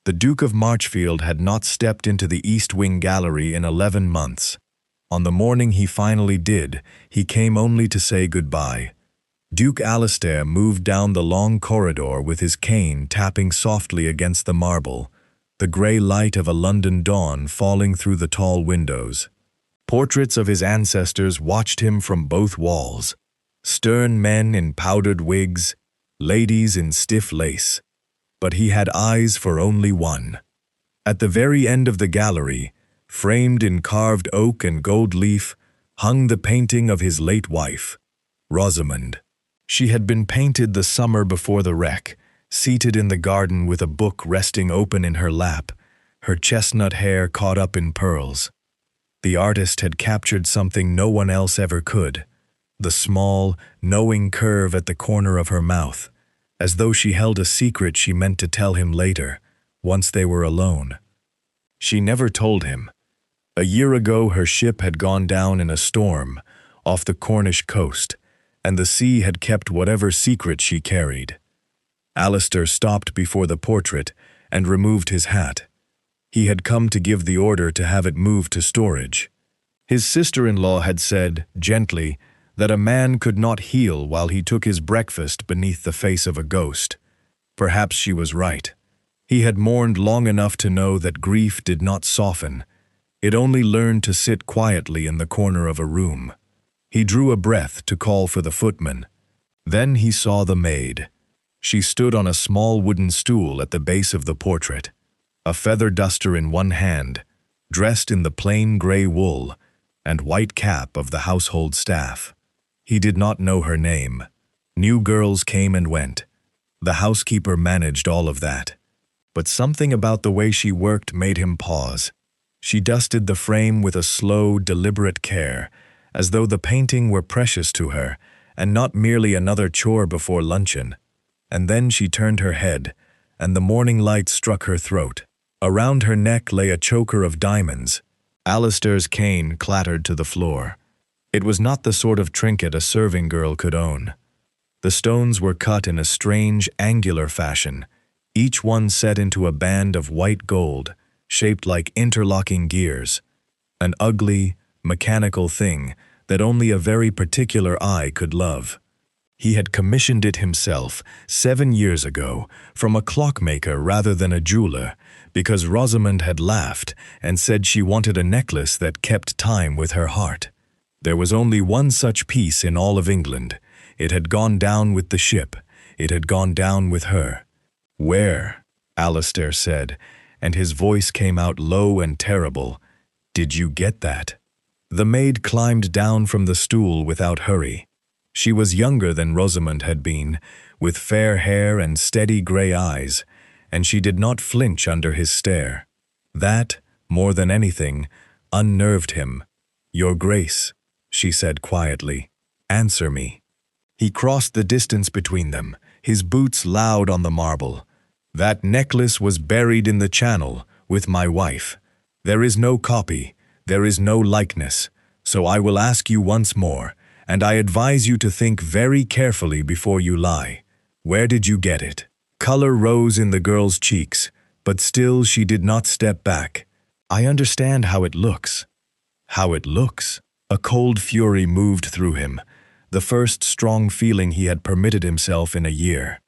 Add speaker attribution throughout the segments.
Speaker 1: The Duke of Marchfield had not stepped into the East Wing Gallery in 11 months. On the morning he finally did, he came only to say goodbye. Duke Alastair moved down the long corridor with his cane tapping softly against the marble, the grey light of a London dawn falling through the tall windows. Portraits of his ancestors watched him from both walls. Stern men in powdered wigs, ladies in stiff lace. But he had eyes for only one. At the very end of the gallery, framed in carved oak and gold leaf, hung the painting of his late wife, Rosamond. She had been painted the summer before the wreck, seated in the garden with a book resting open in her lap, her chestnut hair caught up in pearls. The artist had captured something no one else ever could, the small, knowing curve at the corner of her mouth, as though she held a secret she meant to tell him later, once they were alone. She never told him. A year ago her ship had gone down in a storm off the Cornish coast, and the sea had kept whatever secret she carried. Alastair stopped before the portrait and removed his hat. He had come to give the order to have it moved to storage. His sister-in-law had said, gently, that a man could not heal while he took his breakfast beneath the face of a ghost. Perhaps she was right. He had mourned long enough to know that grief did not soften. It only learned to sit quietly in the corner of a room. He drew a breath to call for the footman. Then he saw the maid. She stood on a small wooden stool at the base of the portrait, a feather duster in one hand, dressed in the plain grey wool and white cap of the household staff. He did not know her name. New girls came and went. The housekeeper managed all of that. But something about the way she worked made him pause. She dusted the frame with a slow, deliberate care, as though the painting were precious to her, and not merely another chore before luncheon. And then she turned her head, and the morning light struck her throat. Around her neck lay a choker of diamonds. Alastair's cane clattered to the floor. It was not the sort of trinket a serving girl could own. The stones were cut in a strange, angular fashion, each one set into a band of white gold, shaped like interlocking gears. An ugly, mechanical thing that only a very particular eye could love. He had commissioned it himself 7 years ago from a clockmaker rather than a jeweler, because Rosamond had laughed and said she wanted a necklace that kept time with her heart. There was only one such piece in all of England. It had gone down with the ship. It had gone down with her. "Where?" Alastair said, and his voice came out low and terrible. "Did you get that?" The maid climbed down from the stool without hurry. She was younger than Rosamond had been, with fair hair and steady grey eyes, and she did not flinch under his stare. That, more than anything, unnerved him. "Your Grace," she said quietly, "answer me." He crossed the distance between them, his boots loud on the marble. "That necklace was buried in the Channel, with my wife. There is no copy, there is no likeness, so I will ask you once more, and I advise you to think very carefully before you lie. Where did you get it?" Color rose in the girl's cheeks, but still she did not step back. "I understand how it looks." "How it looks?" A cold fury moved through him, the first strong feeling he had permitted himself in a year.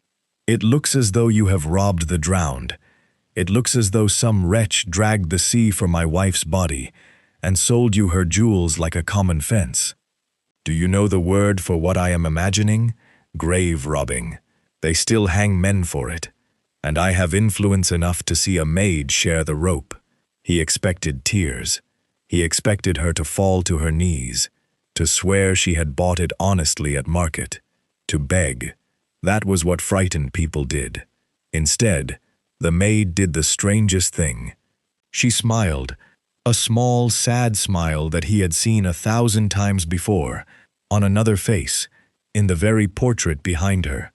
Speaker 1: "It looks as though you have robbed the drowned. It looks as though some wretch dragged the sea for my wife's body and sold you her jewels like a common fence. Do you know the word for what I am imagining? Grave robbing. They still hang men for it, and I have influence enough to see a maid share the rope." He expected tears. He expected her to fall to her knees, to swear she had bought it honestly at market, to beg. That was what frightened people did. Instead, the maid did the strangest thing. She smiled, a small, sad smile that he had seen 1,000 times before, on another face, in the very portrait behind her.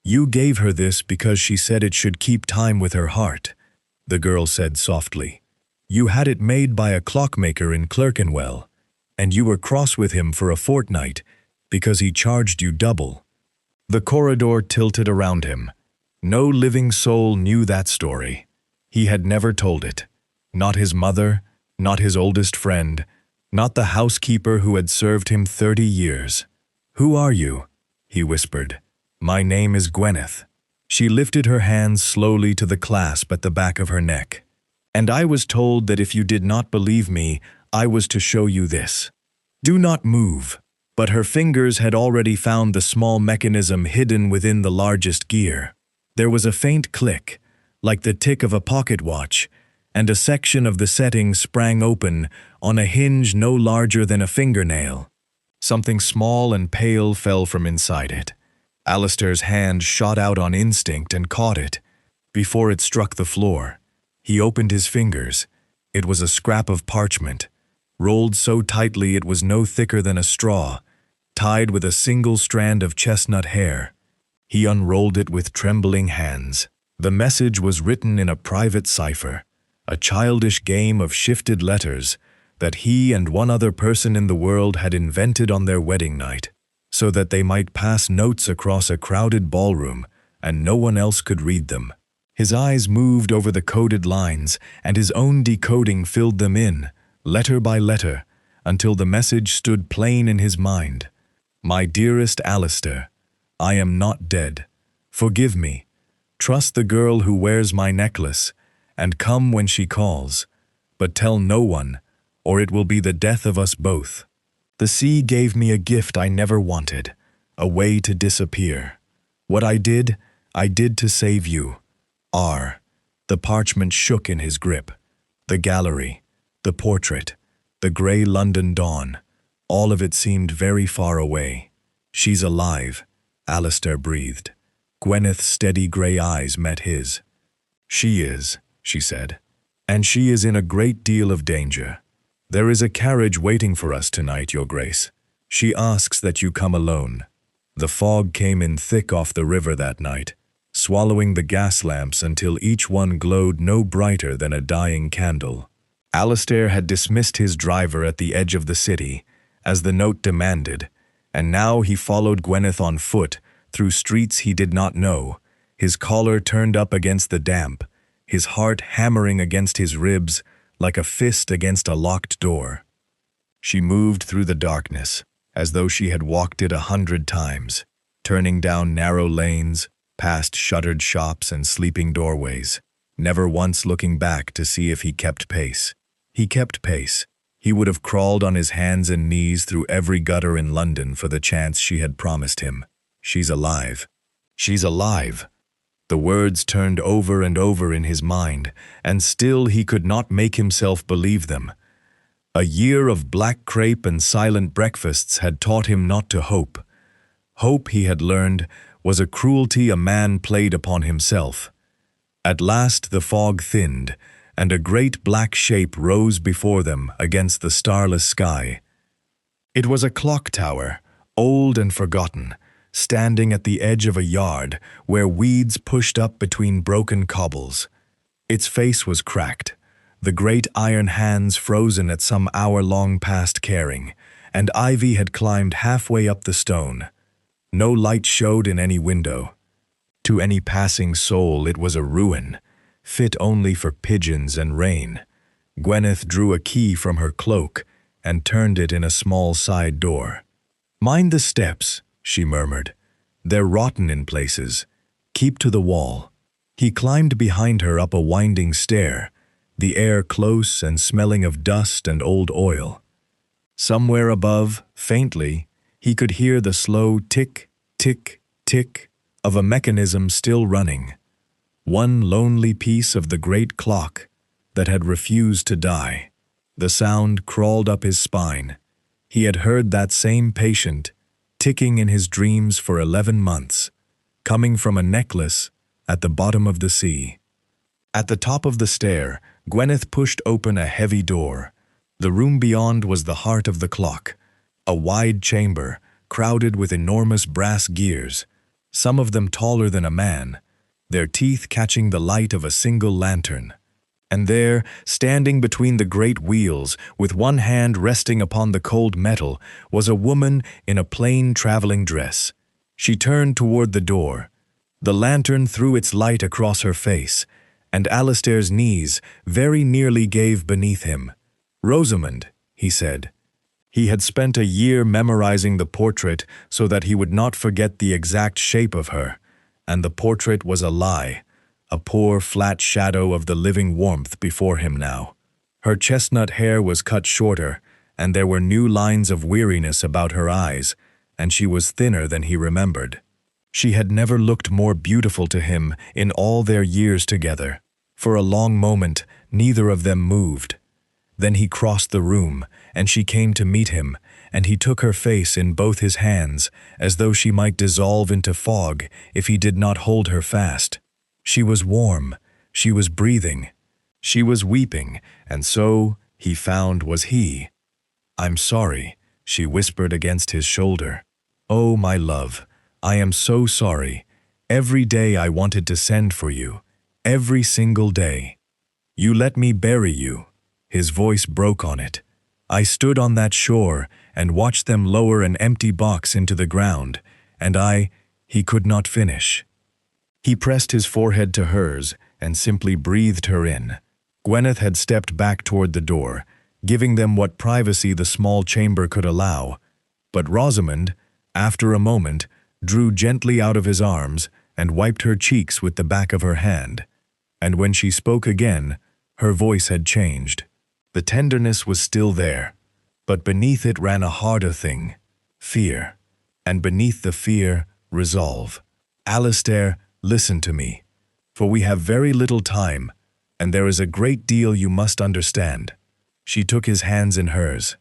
Speaker 1: "You gave her this because she said it should keep time with her heart," the girl said softly. "You had it made by a clockmaker in Clerkenwell, and you were cross with him for a fortnight because he charged you double." The corridor tilted around him. No living soul knew that story. He had never told it. Not his mother, not his oldest friend, not the housekeeper who had served him 30 years. "Who are you?" he whispered. "My name is Gwyneth." She lifted her hands slowly to the clasp at the back of her neck. "And I was told that if you did not believe me, I was to show you this. Do not move." But her fingers had already found the small mechanism hidden within the largest gear. There was a faint click, like the tick of a pocket watch, and a section of the setting sprang open on a hinge no larger than a fingernail. Something small and pale fell from inside it. Alistair's hand shot out on instinct and caught it. Before it struck the floor, he opened his fingers. It was a scrap of parchment, rolled so tightly it was no thicker than a straw, tied with a single strand of chestnut hair. He unrolled it with trembling hands. The message was written in a private cipher, a childish game of shifted letters that he and one other person in the world had invented on their wedding night, so that they might pass notes across a crowded ballroom and no one else could read them. His eyes moved over the coded lines, and his own decoding filled them in, letter by letter, until the message stood plain in his mind. "My dearest Alistair, I am not dead. Forgive me. Trust the girl who wears my necklace, and come when she calls. But tell no one, or it will be the death of us both. The sea gave me a gift I never wanted, a way to disappear. What I did to save you. R." The parchment shook in his grip. The gallery, the portrait, the grey London dawn, all of it seemed very far away. "She's alive," Alistair breathed. Gwyneth's steady grey eyes met his. "She is," she said, "and she is in a great deal of danger. There is a carriage waiting for us tonight, Your Grace. She asks that you come alone." The fog came in thick off the river that night, swallowing the gas lamps until each one glowed no brighter than a dying candle. Alistair had dismissed his driver at the edge of the city, as the note demanded, and now he followed Gwyneth on foot through streets he did not know, his collar turned up against the damp, his heart hammering against his ribs like a fist against a locked door. She moved through the darkness, as though she had walked it 100 times, turning down narrow lanes, past shuttered shops and sleeping doorways, never once looking back to see if he kept pace. He kept pace. He would have crawled on his hands and knees through every gutter in London for the chance she had promised him. "She's alive. She's alive." The words turned over and over in his mind, and still he could not make himself believe them. A year of black crepe and silent breakfasts had taught him not to hope. Hope, he had learned, was a cruelty a man played upon himself. At last the fog thinned, and a great black shape rose before them against the starless sky. It was a clock tower, old and forgotten, standing at the edge of a yard where weeds pushed up between broken cobbles. Its face was cracked, the great iron hands frozen at some hour long past caring, and ivy had climbed halfway up the stone. No light showed in any window. To any passing soul it was a ruin, fit only for pigeons and rain. Gwyneth drew a key from her cloak and turned it in a small side door. "Mind the steps," she murmured. "They're rotten in places. Keep to the wall." He climbed behind her up a winding stair, the air close and smelling of dust and old oil. Somewhere above, faintly, he could hear the slow tick, tick, tick of a mechanism still running. One lonely piece of the great clock that had refused to die. The sound crawled up his spine. He had heard that same patient ticking in his dreams for 11 months, coming from a necklace at the bottom of the sea. At the top of the stair, Gwyneth pushed open a heavy door. The room beyond was the heart of the clock, a wide chamber crowded with enormous brass gears, some of them taller than a man, their teeth catching the light of a single lantern. And there, standing between the great wheels, with one hand resting upon the cold metal, was a woman in a plain traveling dress. She turned toward the door. The lantern threw its light across her face, and Alistair's knees very nearly gave beneath him. "Rosamond," he said. He had spent a year memorizing the portrait so that he would not forget the exact shape of her, and the portrait was a lie, a poor flat shadow of the living warmth before him now. Her chestnut hair was cut shorter, and there were new lines of weariness about her eyes, and she was thinner than he remembered. She had never looked more beautiful to him in all their years together. For a long moment, neither of them moved. Then he crossed the room, and she came to meet him, and he took her face in both his hands, as though she might dissolve into fog if he did not hold her fast. She was warm, she was breathing, she was weeping, and so, he found, was he. "I'm sorry," she whispered against his shoulder. "Oh, my love, I am so sorry. Every day I wanted to send for you. Every single day. You let me bury you." His voice broke on it. "I stood on that shore and watched them lower an empty box into the ground, and he could not finish." He pressed his forehead to hers and simply breathed her in. Gwyneth had stepped back toward the door, giving them what privacy the small chamber could allow, but Rosamond, after a moment, drew gently out of his arms and wiped her cheeks with the back of her hand. And when she spoke again, her voice had changed. The tenderness was still there, but beneath it ran a harder thing, fear, and beneath the fear, resolve. "Alistair, listen to me, for we have very little time, and there is a great deal you must understand." She took his hands in hers.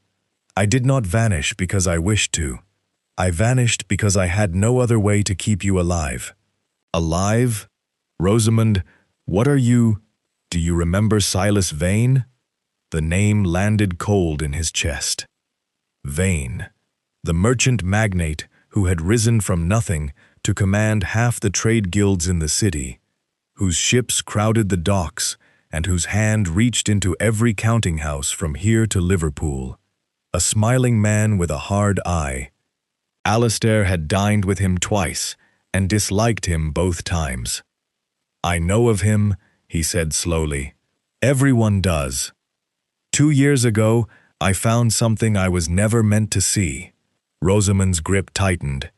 Speaker 1: "I did not vanish because I wished to. I vanished because I had no other way to keep you alive." "Alive? Rosamond, what are you? Do you remember Silas Vane?" The name landed cold in his chest. Vane, the merchant magnate who had risen from nothing to command half the trade guilds in the city, whose ships crowded the docks and whose hand reached into every counting house from here to Liverpool. A smiling man with a hard eye. Alistair had dined with him twice and disliked him both times. "I know of him," he said slowly. "Everyone does. 2 years ago, I found something I was never meant to see." Rosamond's grip tightened.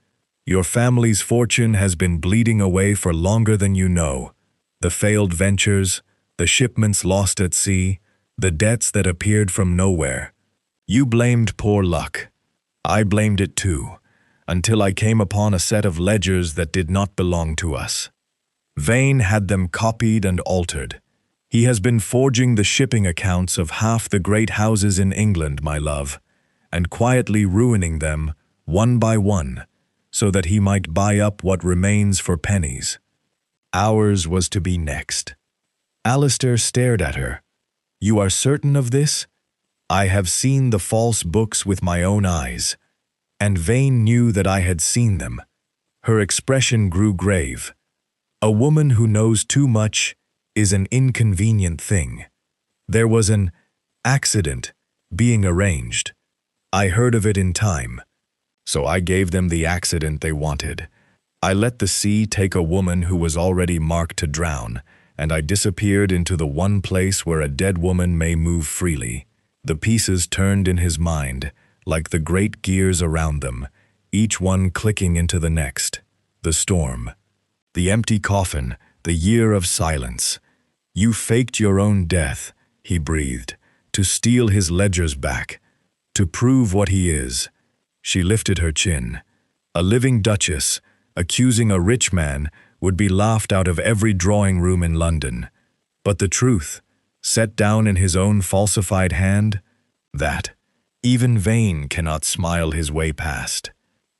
Speaker 1: "Your family's fortune has been bleeding away for longer than you know. The failed ventures, the shipments lost at sea, the debts that appeared from nowhere. You blamed poor luck. I blamed it too, until I came upon a set of ledgers that did not belong to us. Vane had them copied and altered. He has been forging the shipping accounts of half the great houses in England, my love, and quietly ruining them, one by one, so that he might buy up what remains for pennies. Ours was to be next." Alistair stared at her. "You are certain of this?" "I have seen the false books with my own eyes." And Vane knew that I had seen them. Her expression grew grave. "A woman who knows too much is an inconvenient thing. There was an accident being arranged. I heard of it in time. So I gave them the accident they wanted. I let the sea take a woman who was already marked to drown, and I disappeared into the one place where a dead woman may move freely." The pieces turned in his mind, like the great gears around them, each one clicking into the next. The storm. The empty coffin, the year of silence. "You faked your own death," he breathed, "to steal his ledgers back, to prove what he is." She lifted her chin. A living duchess, accusing a rich man, would be laughed out of every drawing room in London. But the truth, set down in his own falsified hand, that even Vane cannot smile his way past.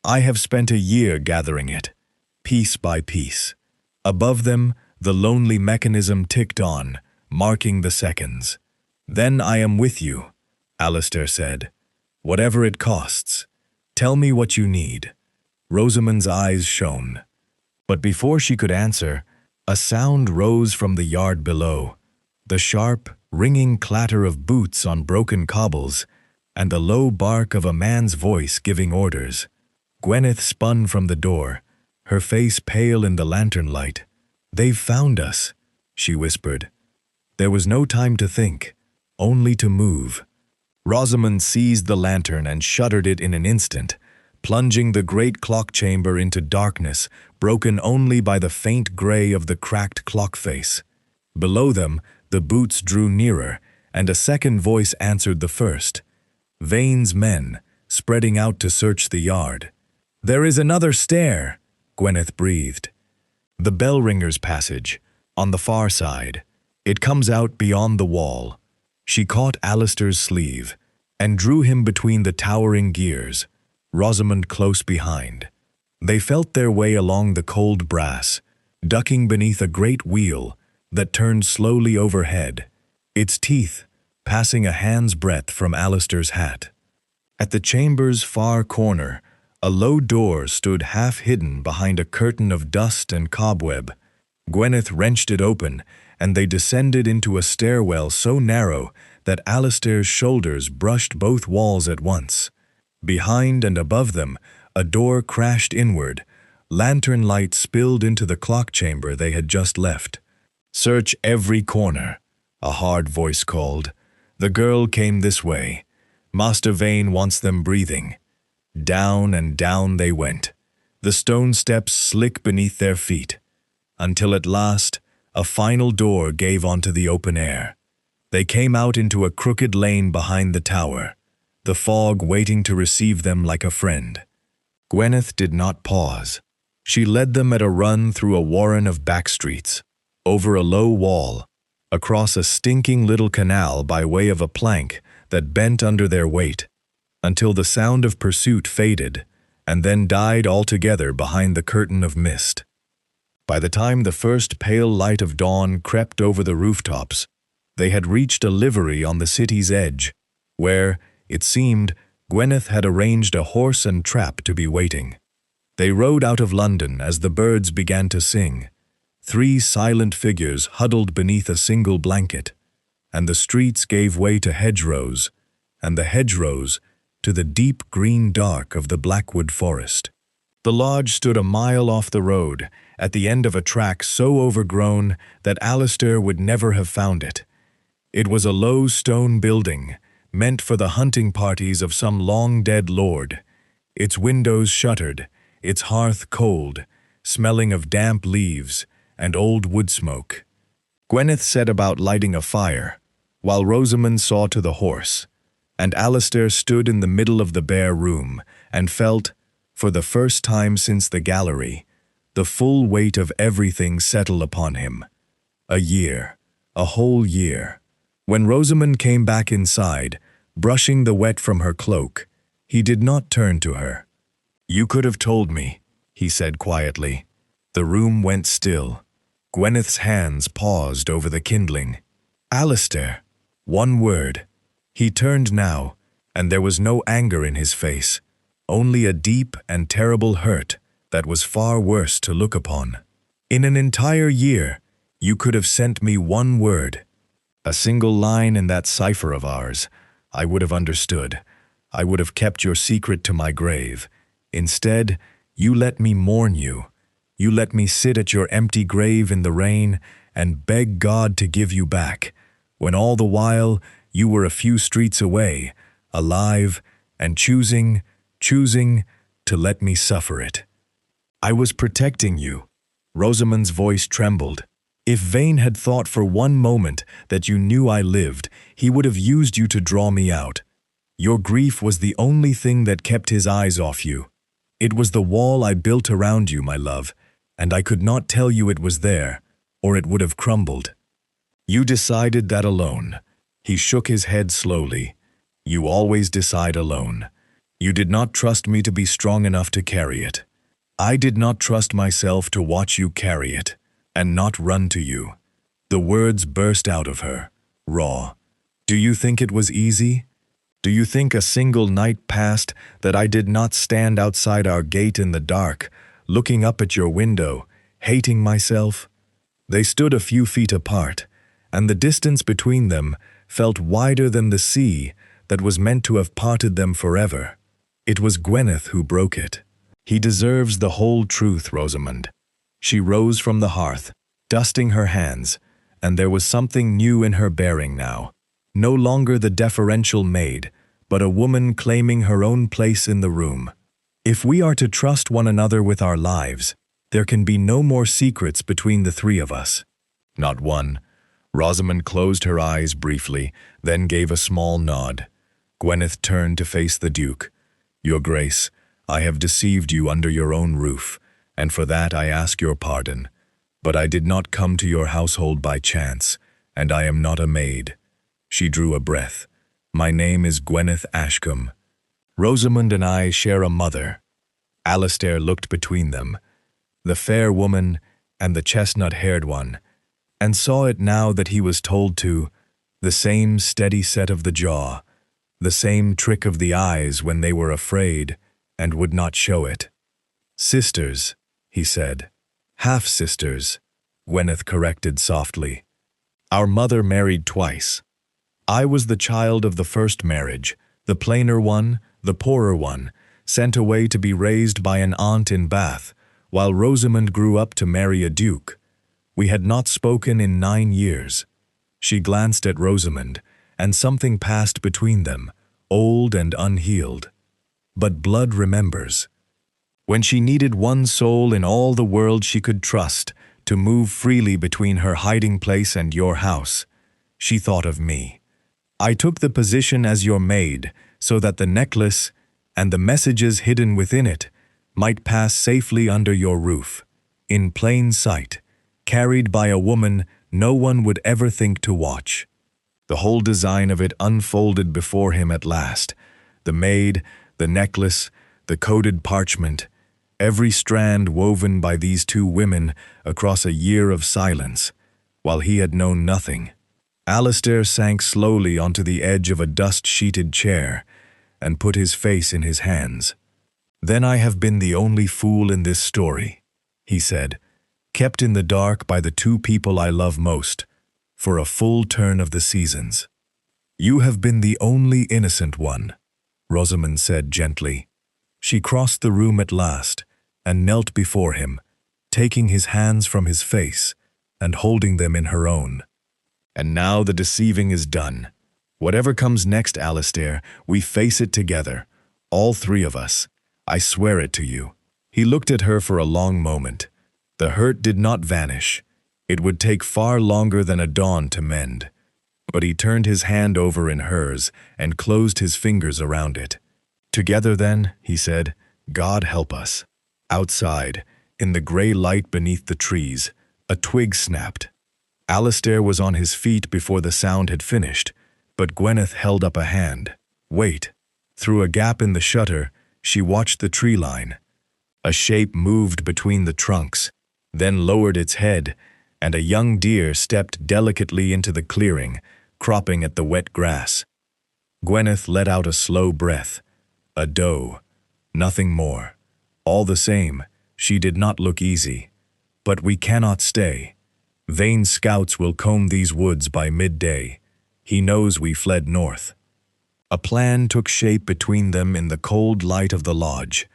Speaker 1: I have spent a year gathering it, piece by piece. Above them, the lonely mechanism ticked on, marking the seconds. "Then I am with you," Alistair said. "Whatever it costs. Tell me what you need." Rosamond's eyes shone. But before she could answer, a sound rose from the yard below. The sharp, ringing clatter of boots on broken cobbles, and the low bark of a man's voice giving orders. Gwyneth spun from the door, her face pale in the lantern light. "They've found us," she whispered. There was no time to think, only to move. Rosamond seized the lantern and shuttered it in an instant, plunging the great clock chamber into darkness, broken only by the faint gray of the cracked clock face. Below them, the boots drew nearer, and a second voice answered the first. Vane's men, spreading out to search the yard. There is another stair, Gwyneth breathed. The bell-ringer's passage, on the far side. It comes out beyond the wall. She caught Alistair's sleeve and drew him between the towering gears, Rosamond close behind. They felt their way along the cold brass, ducking beneath a great wheel that turned slowly overhead, its teeth passing a hand's breadth from Alistair's hat. At the chamber's far corner, a low door stood half-hidden behind a curtain of dust and cobweb. Gwyneth wrenched it open, and they descended into a stairwell so narrow that Alistair's shoulders brushed both walls at once. Behind and above them, a door crashed inward. Lantern light spilled into the clock chamber they had just left. Search every corner, a hard voice called. The girl came this way. Master Vane wants them breathing. Down and down they went, the stone steps slick beneath their feet, until at last a final door gave onto the open air. They came out into a crooked lane behind the tower, the fog waiting to receive them like a friend. Gwyneth did not pause. She led them at a run through a warren of back streets, over a low wall, across a stinking little canal by way of a plank that bent under their weight, until the sound of pursuit faded and then died altogether behind the curtain of mist. By the time the first pale light of dawn crept over the rooftops, they had reached a livery on the city's edge, where, it seemed, Gwyneth had arranged a horse and trap to be waiting. They rode out of London as the birds began to sing, 3 silent figures huddled beneath a single blanket, and the streets gave way to hedgerows, and the hedgerows to the deep green dark of the Blackwood forest. The lodge stood a mile off the road, at the end of a track so overgrown that Alistair would never have found it. It was a low stone building, meant for the hunting parties of some long-dead lord, its windows shuttered, its hearth cold, smelling of damp leaves and old wood smoke. Gwyneth set about lighting a fire, while Rosamond saw to the horse, and Alistair stood in the middle of the bare room and felt, for the first time since the gallery, the full weight of everything settle upon him. A year, a whole year. When Rosamond came back inside, brushing the wet from her cloak, he did not turn to her. "You could have told me," he said quietly. The room went still. Gwyneth's hands paused over the kindling. "Alistair," one word. He turned now, and there was no anger in his face, only a deep and terrible hurt that was far worse to look upon. "In an entire year, you could have sent me one word. A single line in that cipher of ours. I would have understood. I would have kept your secret to my grave. Instead, you let me mourn you. You let me sit at your empty grave in the rain and beg God to give you back, when all the while you were a few streets away, alive, and choosing to let me suffer it. I was protecting you." Rosamond's voice trembled. "If Vane had thought for one moment that you knew I lived, he would have used you to draw me out. Your grief was the only thing that kept his eyes off you. It was the wall I built around you, my love, and I could not tell you it was there, or it would have crumbled. You decided that alone." He shook his head slowly. "You always decide alone. You did not trust me to be strong enough to carry it. I did not trust myself to watch you carry it, and not run to you." The words burst out of her, raw. "Do you think it was easy? Do you think a single night passed that I did not stand outside our gate in the dark, looking up at your window, hating myself?" They stood a few feet apart, and the distance between them felt wider than the sea that was meant to have parted them forever. It was Gwyneth who broke it. "He deserves the whole truth, Rosamond." She rose from the hearth, dusting her hands, and there was something new in her bearing now. No longer the deferential maid, but a woman claiming her own place in the room. If we are to trust one another with our lives, there can be no more secrets between the three of us. Not one. Rosamond closed her eyes briefly, then gave a small nod. Gwyneth turned to face the Duke. Your Grace, I have deceived you under your own roof, and for that I ask your pardon. But I did not come to your household by chance, and I am not a maid. She drew a breath. My name is Gwyneth Ashcombe. Rosamond and I share a mother. Alistair looked between them, the fair woman and the chestnut-haired one, and saw it now that he was told to, the same steady set of the jaw, the same trick of the eyes when they were afraid and would not show it. Sisters, he said. Half-sisters, Gwyneth corrected softly. Our mother married twice. I was the child of the first marriage, the plainer one, the poorer one, sent away to be raised by an aunt in Bath, while Rosamond grew up to marry a duke. We had not spoken in 9 years. She glanced at Rosamond, and something passed between them, old and unhealed. But blood remembers. When she needed one soul in all the world she could trust to move freely between her hiding place and your house, she thought of me. I took the position as your maid so that the necklace and the messages hidden within it might pass safely under your roof, in plain sight, carried by a woman no one would ever think to watch. The whole design of it unfolded before him at last. The maid, the necklace, the coded parchment, every strand woven by these two women across a year of silence, while he had known nothing. Alistair sank slowly onto the edge of a dust-sheeted chair and put his face in his hands. Then I have been the only fool in this story, he said, kept in the dark by the two people I love most, for a full turn of the seasons. You have been the only innocent one, Rosamond said gently. She crossed the room at last and knelt before him, taking his hands from his face and holding them in her own. And now the deceiving is done. Whatever comes next, Alistair, we face it together, all three of us. I swear it to you. He looked at her for a long moment. The hurt did not vanish. It would take far longer than a dawn to mend. But he turned his hand over in hers and closed his fingers around it. Together then, he said, God help us. Outside, in the gray light beneath the trees, a twig snapped. Alistair was on his feet before the sound had finished, but Gwyneth held up a hand. Wait. Through a gap in the shutter, she watched the tree line. A shape moved between the trunks, then lowered its head, and a young deer stepped delicately into the clearing, cropping at the wet grass. Gwyneth let out a slow breath. A doe. Nothing more. All the same, she did not look easy. But we cannot stay. Vane's scouts will comb these woods by midday. He knows we fled north. A plan took shape between them in the cold light of the lodge.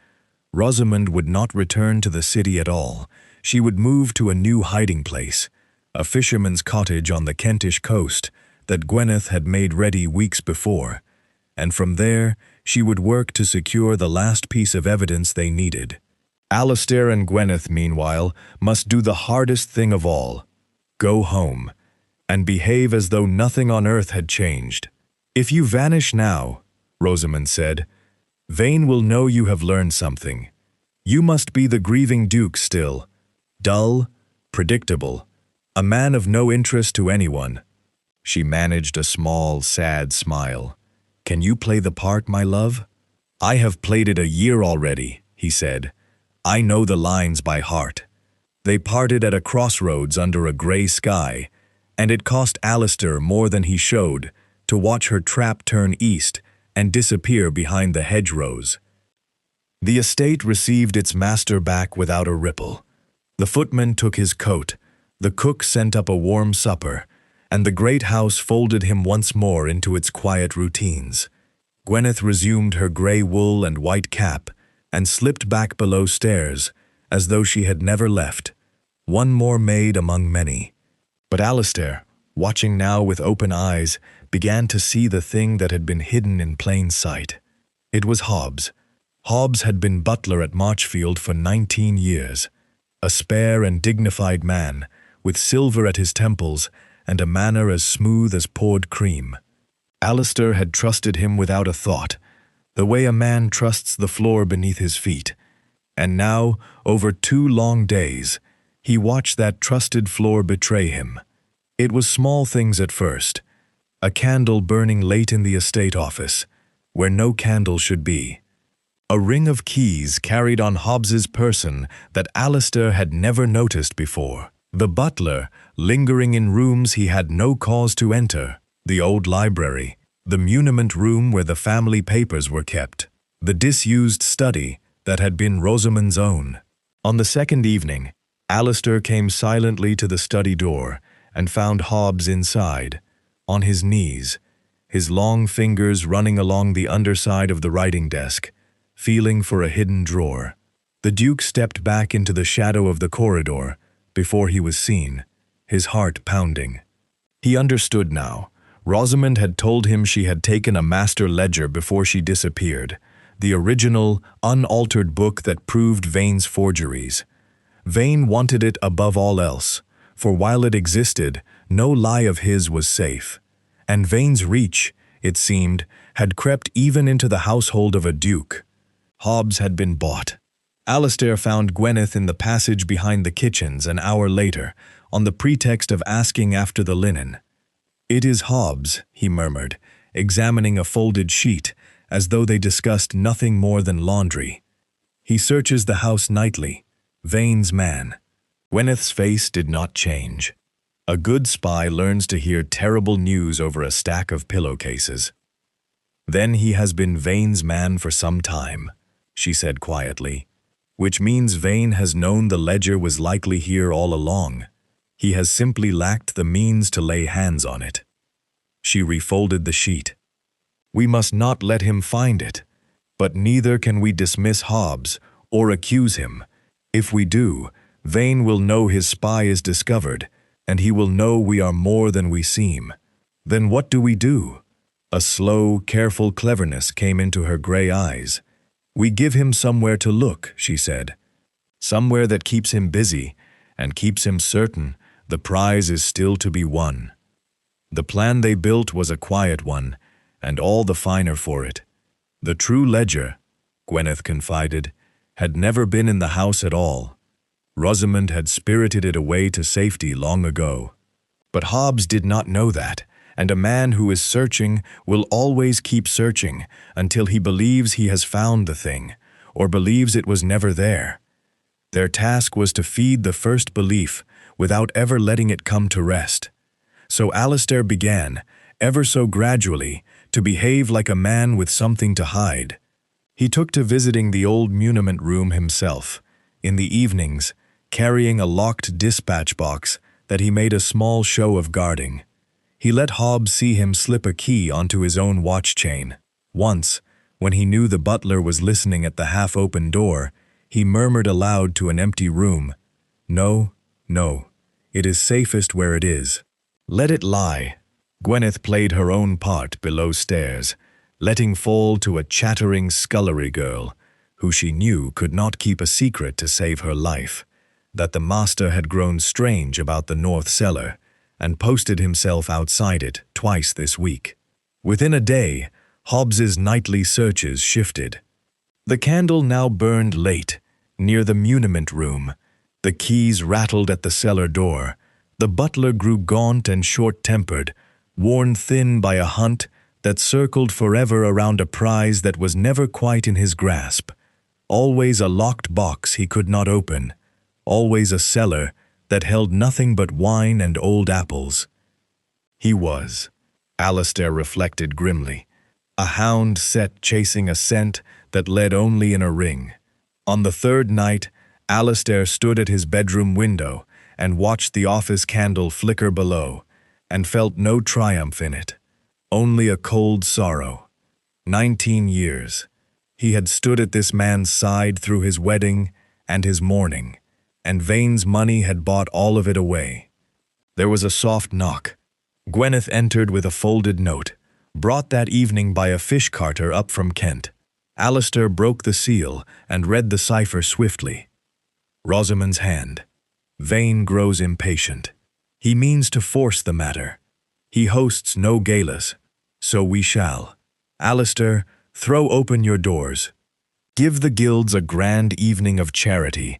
Speaker 1: Rosamond would not return to the city at all. She would move to a new hiding place, a fisherman's cottage on the Kentish coast that Gwyneth had made ready weeks before, and from there she would work to secure the last piece of evidence they needed. Alistair and Gwyneth, meanwhile, must do the hardest thing of all, go home, and behave as though nothing on earth had changed. If you vanish now, Rosamond said, Vane will know you have learned something. You must be the grieving Duke still, dull, predictable, a man of no interest to anyone. She managed a small, sad smile. Can you play the part, my love? I have played it a year already, he said. I know the lines by heart. They parted at a crossroads under a gray sky, and it cost Alistair more than he showed to watch her trap turn east and disappear behind the hedgerows. The estate received its master back without a ripple. The footman took his coat, the cook sent up a warm supper, and the great house folded him once more into its quiet routines. Gwyneth resumed her gray wool and white cap and slipped back below stairs as though she had never left, one more maid among many. But Alistair, watching now with open eyes, began to see the thing that had been hidden in plain sight. It was Hobbs. Hobbs had been butler at Marchfield for 19 years, a spare and dignified man, with silver at his temples and a manner as smooth as poured cream. Alistair had trusted him without a thought, the way a man trusts the floor beneath his feet. And now, over 2 long days, he watched that trusted floor betray him. It was small things at first. A candle burning late in the estate office, where no candle should be. A ring of keys carried on Hobbs's person that Alistair had never noticed before. The butler, lingering in rooms he had no cause to enter. The old library, the muniment room where the family papers were kept. The disused study that had been Rosamond's own. On the second evening, Alistair came silently to the study door and found Hobbs inside, on his knees, his long fingers running along the underside of the writing desk, feeling for a hidden drawer. The Duke stepped back into the shadow of the corridor before he was seen, his heart pounding. He understood now. Rosamond had told him she had taken a master ledger before she disappeared, the original, unaltered book that proved Vane's forgeries. Vane wanted it above all else, for while it existed, no lie of his was safe. And Vane's reach, it seemed, had crept even into the household of a duke. Hobbs had been bought. Alistair found Gwyneth in the passage behind the kitchens an hour later, on the pretext of asking after the linen. "It is Hobbs," he murmured, examining a folded sheet, as though they discussed nothing more than laundry. "He searches the house nightly. Vane's man." Gwyneth's face did not change. A good spy learns to hear terrible news over a stack of pillowcases. "Then he has been Vane's man for some time," she said quietly, "which means Vane has known the ledger was likely here all along. He has simply lacked the means to lay hands on it." She refolded the sheet. "We must not let him find it, but neither can we dismiss Hobbs or accuse him. If we do, Vane will know his spy is discovered, and he will know we are more than we seem. Then what do we do?" A slow, careful cleverness came into her gray eyes. "We give him somewhere to look," she said. "Somewhere that keeps him busy and keeps him certain the prize is still to be won." The plan they built was a quiet one, and all the finer for it. The true ledger, Gwyneth confided, had never been in the house at all. Rosamond had spirited it away to safety long ago. But Hobbs did not know that, and a man who is searching will always keep searching until he believes he has found the thing, or believes it was never there. Their task was to feed the first belief without ever letting it come to rest. So Alistair began, ever so gradually, to behave like a man with something to hide. He took to visiting the old muniment room himself, in the evenings, carrying a locked dispatch box that he made a small show of guarding. He let Hobbs see him slip a key onto his own watch chain. Once, when he knew the butler was listening at the half-open door, he murmured aloud to an empty room, "No, no, it is safest where it is. Let it lie." Gwyneth played her own part below stairs, letting fall to a chattering scullery girl, who she knew could not keep a secret to save her life, that the master had grown strange about the north cellar, and posted himself outside it twice this week. Within a day, Hobbs's nightly searches shifted. The candle now burned late, near the muniment room. The keys rattled at the cellar door. The butler grew gaunt and short-tempered, worn thin by a hunt that circled forever around a prize that was never quite in his grasp. Always a locked box he could not open. Always a cellar that held nothing but wine and old apples. He was, Alistair reflected grimly, a hound set chasing a scent that led only in a ring. On the third night, Alistair stood at his bedroom window and watched the office candle flicker below, and felt no triumph in it, only a cold sorrow. 19 years. He had stood at this man's side through his wedding and his mourning, and Vane's money had bought all of it away. There was a soft knock. Gwyneth entered with a folded note, brought that evening by a fish carter up from Kent. Alistair broke the seal and read the cipher swiftly. Rosamond's hand. Vane grows impatient. He means to force the matter. He hosts no galas, so we shall. Alistair, throw open your doors. Give the guilds a grand evening of charity,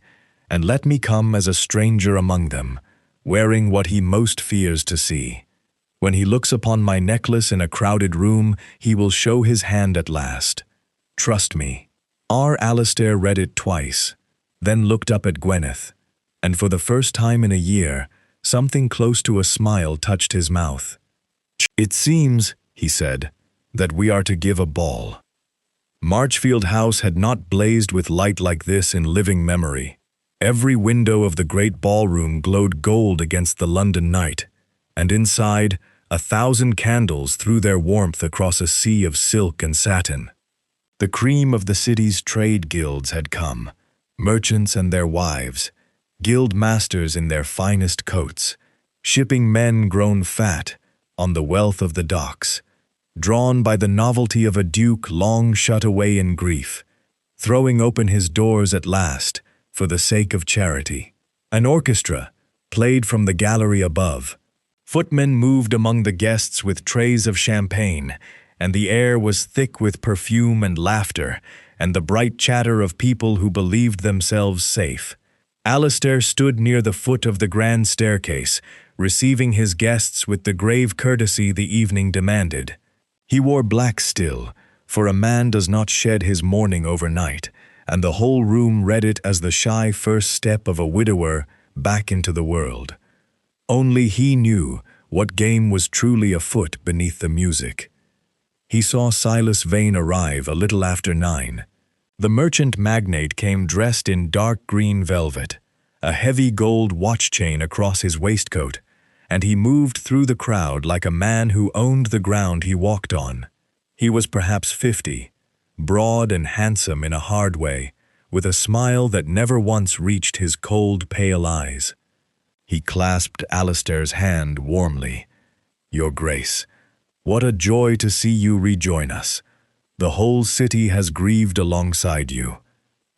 Speaker 1: and let me come as a stranger among them, wearing what he most fears to see. When he looks upon my necklace in a crowded room, he will show his hand at last. Trust me. Alistair read it twice, then looked up at Gwyneth, and for the first time in a year, something close to a smile touched his mouth. It seems, he said, that we are to give a ball. Marchfield House had not blazed with light like this in living memory. Every window of the great ballroom glowed gold against the London night, and inside, 1,000 candles threw their warmth across a sea of silk and satin. The cream of the city's trade guilds had come, merchants and their wives, guild masters in their finest coats, shipping men grown fat on the wealth of the docks, drawn by the novelty of a duke long shut away in grief, throwing open his doors at last for the sake of charity. An orchestra played from the gallery above. Footmen moved among the guests with trays of champagne, and the air was thick with perfume and laughter, and the bright chatter of people who believed themselves safe. Alistair stood near the foot of the grand staircase, receiving his guests with the grave courtesy the evening demanded. He wore black still, for a man does not shed his mourning overnight, and the whole room read it as the shy first step of a widower back into the world. Only he knew what game was truly afoot beneath the music. He saw Silas Vane arrive a little after 9. The merchant magnate came dressed in dark green velvet, a heavy gold watch chain across his waistcoat, and he moved through the crowd like a man who owned the ground he walked on. He was perhaps 50, broad and handsome in a hard way, with a smile that never once reached his cold, pale eyes. He clasped Alistair's hand warmly. "Your Grace, what a joy to see you rejoin us. The whole city has grieved alongside you."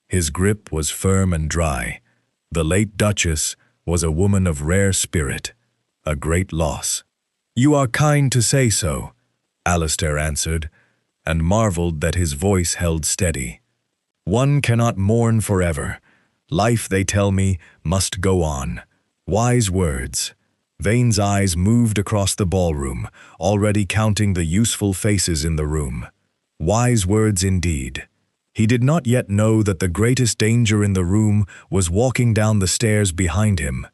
Speaker 1: His grip was firm and dry. The late Duchess was a woman of rare spirit, a great loss. "You are kind to say so," Alistair answered, and marveled that his voice held steady. "One cannot mourn forever. Life, they tell me, must go on." Wise words. Vane's eyes moved across the ballroom, already counting the useful faces in the room. Wise words indeed. He did not yet know that the greatest danger in the room was walking down the stairs behind him.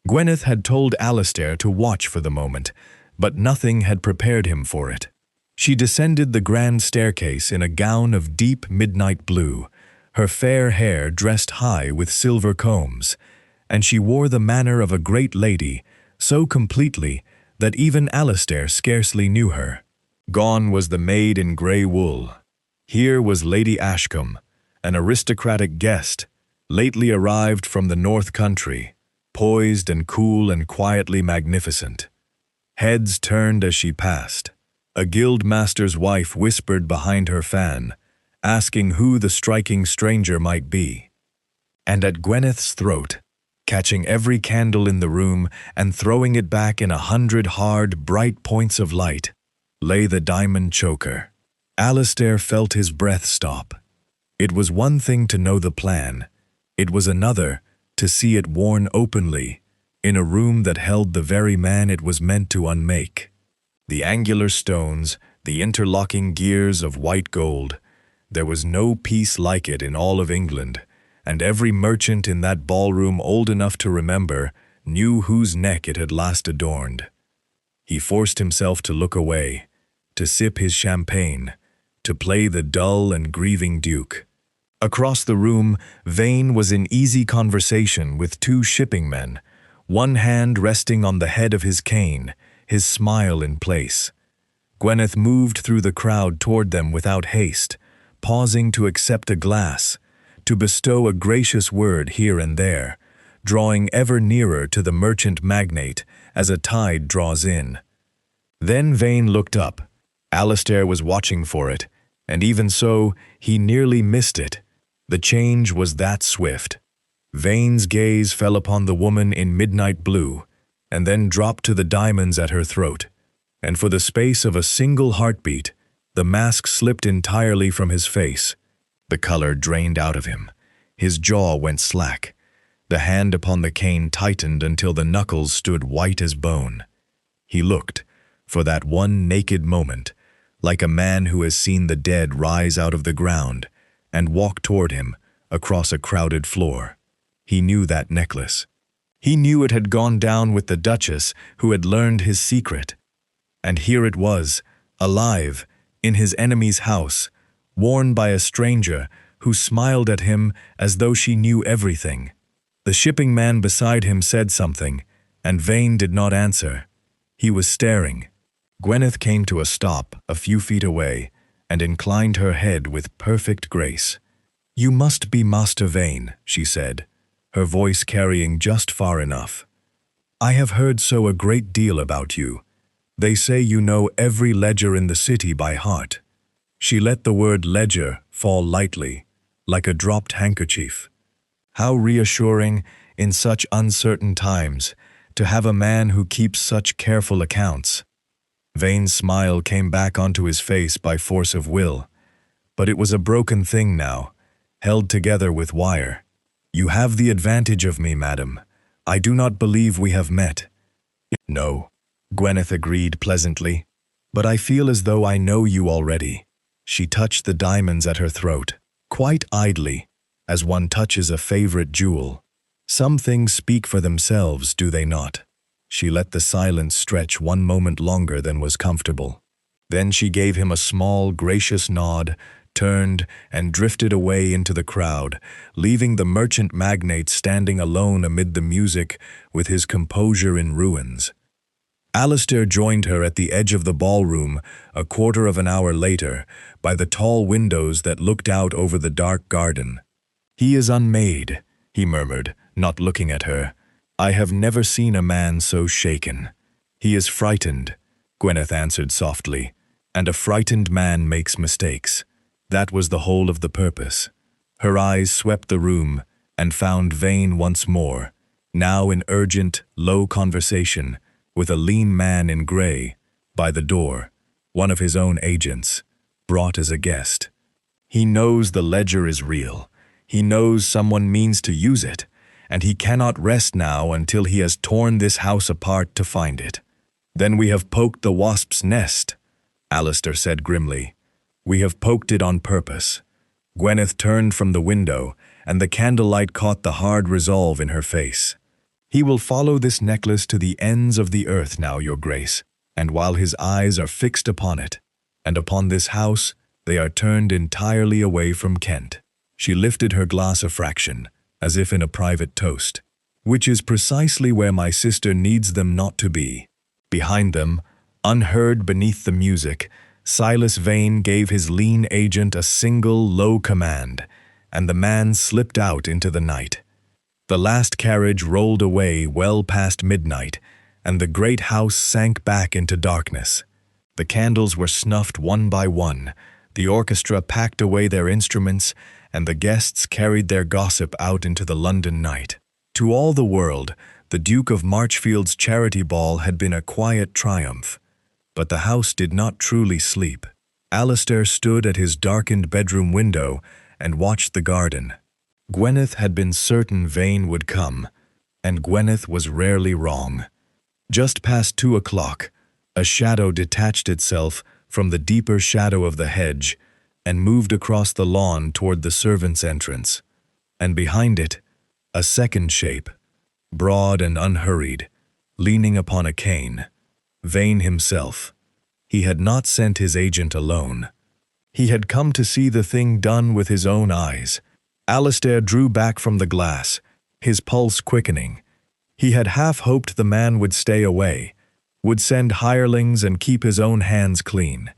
Speaker 1: Gwyneth had told Alistair to watch for the moment, but nothing had prepared him for it. She descended the grand staircase in a gown of deep midnight blue, her fair hair dressed high with silver combs, and she wore the manner of a great lady so completely that even Alistair scarcely knew her. Gone was the maid in grey wool. Here was Lady Ashcombe, an aristocratic guest, lately arrived from the north country, poised and cool and quietly magnificent. Heads turned as she passed. A guild master's wife whispered behind her fan, asking who the striking stranger might be. And at Gwyneth's throat, catching every candle in the room and throwing it back in 100 hard, bright points of light, lay the diamond choker. Alistair felt his breath stop. It was one thing to know the plan. It was another to see it worn openly in a room that held the very man it was meant to unmake. The angular stones, the interlocking gears of white gold, there was no piece like it in all of England, and every merchant in that ballroom old enough to remember knew whose neck it had last adorned. He forced himself to look away, to sip his champagne, to play the dull and grieving duke. Across the room, Vane was in easy conversation with 2 shipping men, one hand resting on the head of his cane, his smile in place. Gwyneth moved through the crowd toward them without haste, pausing to accept a glass, to bestow a gracious word here and there, drawing ever nearer to the merchant magnate as a tide draws in. Then Vane looked up. Alistair was watching for it, and even so, he nearly missed it. The change was that swift. Vane's gaze fell upon the woman in midnight blue, and then dropped to the diamonds at her throat. And for the space of a single heartbeat, the mask slipped entirely from his face. The color drained out of him. His jaw went slack. The hand upon the cane tightened until the knuckles stood white as bone. He looked, for that one naked moment, like a man who has seen the dead rise out of the ground and walk toward him across a crowded floor. He knew that necklace. He knew it had gone down with the Duchess who had learned his secret. And here it was, alive, in his enemy's house, worn by a stranger who smiled at him as though she knew everything. The shipping man beside him said something, and Vane did not answer. He was staring. Gwyneth came to a stop a few feet away and inclined her head with perfect grace. "You must be Master Vane," she said, her voice carrying just far enough. "I have heard so a great deal about you. They say you know every ledger in the city by heart." She let the word ledger fall lightly, like a dropped handkerchief. How reassuring, in such uncertain times, to have a man who keeps such careful accounts. Vane's smile came back onto his face by force of will, but it was a broken thing now, held together with wire. "You have the advantage of me, madam. I do not believe we have met." "No," Gwyneth agreed pleasantly, "but I feel as though I know you already." She touched the diamonds at her throat, quite idly, as one touches a favorite jewel. Some things speak for themselves, do they not? She let the silence stretch one moment longer than was comfortable. Then she gave him a small, gracious nod, turned, and drifted away into the crowd, leaving the merchant magnate standing alone amid the music with his composure in ruins. Alistair joined her at the edge of the ballroom a quarter of an hour later, by the tall windows that looked out over the dark garden. "He is unmade," he murmured, not looking at her. "I have never seen a man so shaken." "He is frightened," Gwyneth answered softly, "and a frightened man makes mistakes." That was the whole of the purpose. Her eyes swept the room and found Vane once more, now in urgent, low conversation, with a lean man in grey, by the door, one of his own agents, brought as a guest. He knows the ledger is real. He knows someone means to use it, and he cannot rest now until he has torn this house apart to find it. "Then we have poked the wasp's nest," Alistair said grimly. "We have poked it on purpose." Gwyneth turned from the window, and the candlelight caught the hard resolve in her face. "He will follow this necklace to the ends of the earth now, your grace, and while his eyes are fixed upon it, and upon this house, they are turned entirely away from Kent." She lifted her glass a fraction, as if in a private toast, "which is precisely where my sister needs them not to be." Behind them, unheard beneath the music, Silas Vane gave his lean agent a single low command, and the man slipped out into the night. The last carriage rolled away well past midnight, and the great house sank back into darkness. The candles were snuffed one by one, the orchestra packed away their instruments, and the guests carried their gossip out into the London night. To all the world, the Duke of Marchfield's charity ball had been a quiet triumph. But the house did not truly sleep. Alistair stood at his darkened bedroom window and watched the garden. Gwyneth had been certain Vane would come, and Gwyneth was rarely wrong. Just past 2 o'clock, a shadow detached itself from the deeper shadow of the hedge and moved across the lawn toward the servants' entrance, and behind it, a second shape, broad and unhurried, leaning upon a cane. Vane himself. He had not sent his agent alone. He had come to see the thing done with his own eyes. Alistair drew back from the glass, his pulse quickening. He had half hoped the man would stay away, would send hirelings and keep his own hands clean.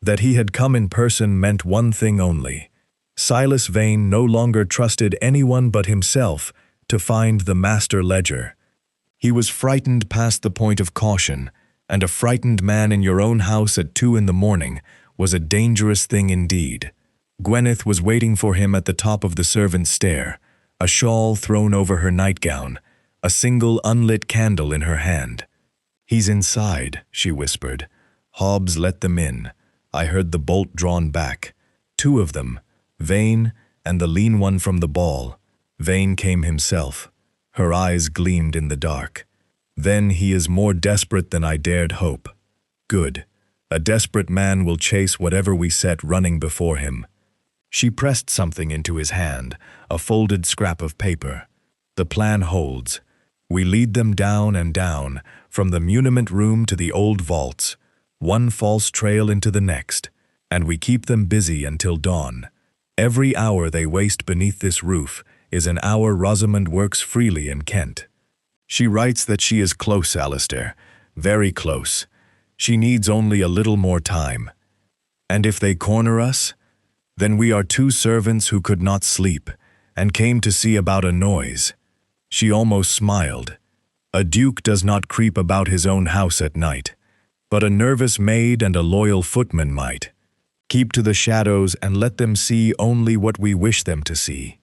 Speaker 1: That he had come in person meant one thing only. Silas Vane no longer trusted anyone but himself to find the master ledger. He was frightened past the point of caution, and a frightened man in your own house at 2 in the morning was a dangerous thing indeed. Gwyneth was waiting for him at the top of the servants' stair, a shawl thrown over her nightgown, a single unlit candle in her hand. "He's inside," she whispered. "Hobbs let them in. I heard the bolt drawn back. 2 of them, Vane and the lean one from the ball. Vane came himself." Her eyes gleamed in the dark. "Then he is more desperate than I dared hope." "Good. A desperate man will chase whatever we set running before him." She pressed something into his hand, a folded scrap of paper. "The plan holds. We lead them down and down, from the muniment room to the old vaults, one false trail into the next, and we keep them busy until dawn. Every hour they waste beneath this roof is an hour Rosamond works freely in Kent. She writes that she is close, Alistair, very close. She needs only a little more time. And if they corner us, then we are 2 servants who could not sleep, and came to see about a noise." She almost smiled. "A duke does not creep about his own house at night, but a nervous maid and a loyal footman might. Keep to the shadows and let them see only what we wish them to see."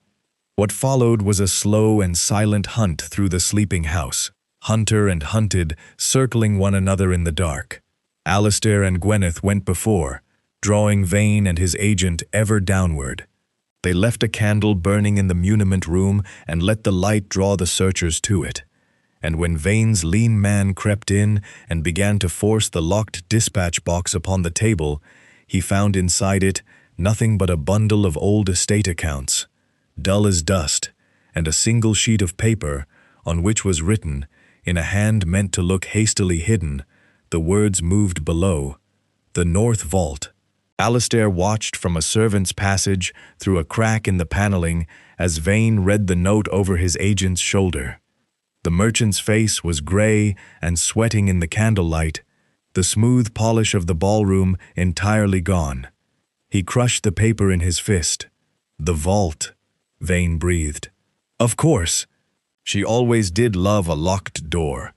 Speaker 1: What followed was a slow and silent hunt through the sleeping house, hunter and hunted circling one another in the dark. Alistair and Gwyneth went before, drawing Vane and his agent ever downward. They left a candle burning in the muniment room and let the light draw the searchers to it. And when Vane's lean man crept in and began to force the locked dispatch box upon the table, he found inside it nothing but a bundle of old estate accounts, dull as dust, and a single sheet of paper on which was written, in a hand meant to look hastily hidden, the words moved below, "The North Vault." Alistair watched from a servant's passage through a crack in the paneling as Vane read the note over his agent's shoulder. The merchant's face was gray and sweating in the candlelight, the smooth polish of the ballroom entirely gone. He crushed the paper in his fist. "The vault," Vane breathed. "Of course. She always did love a locked door."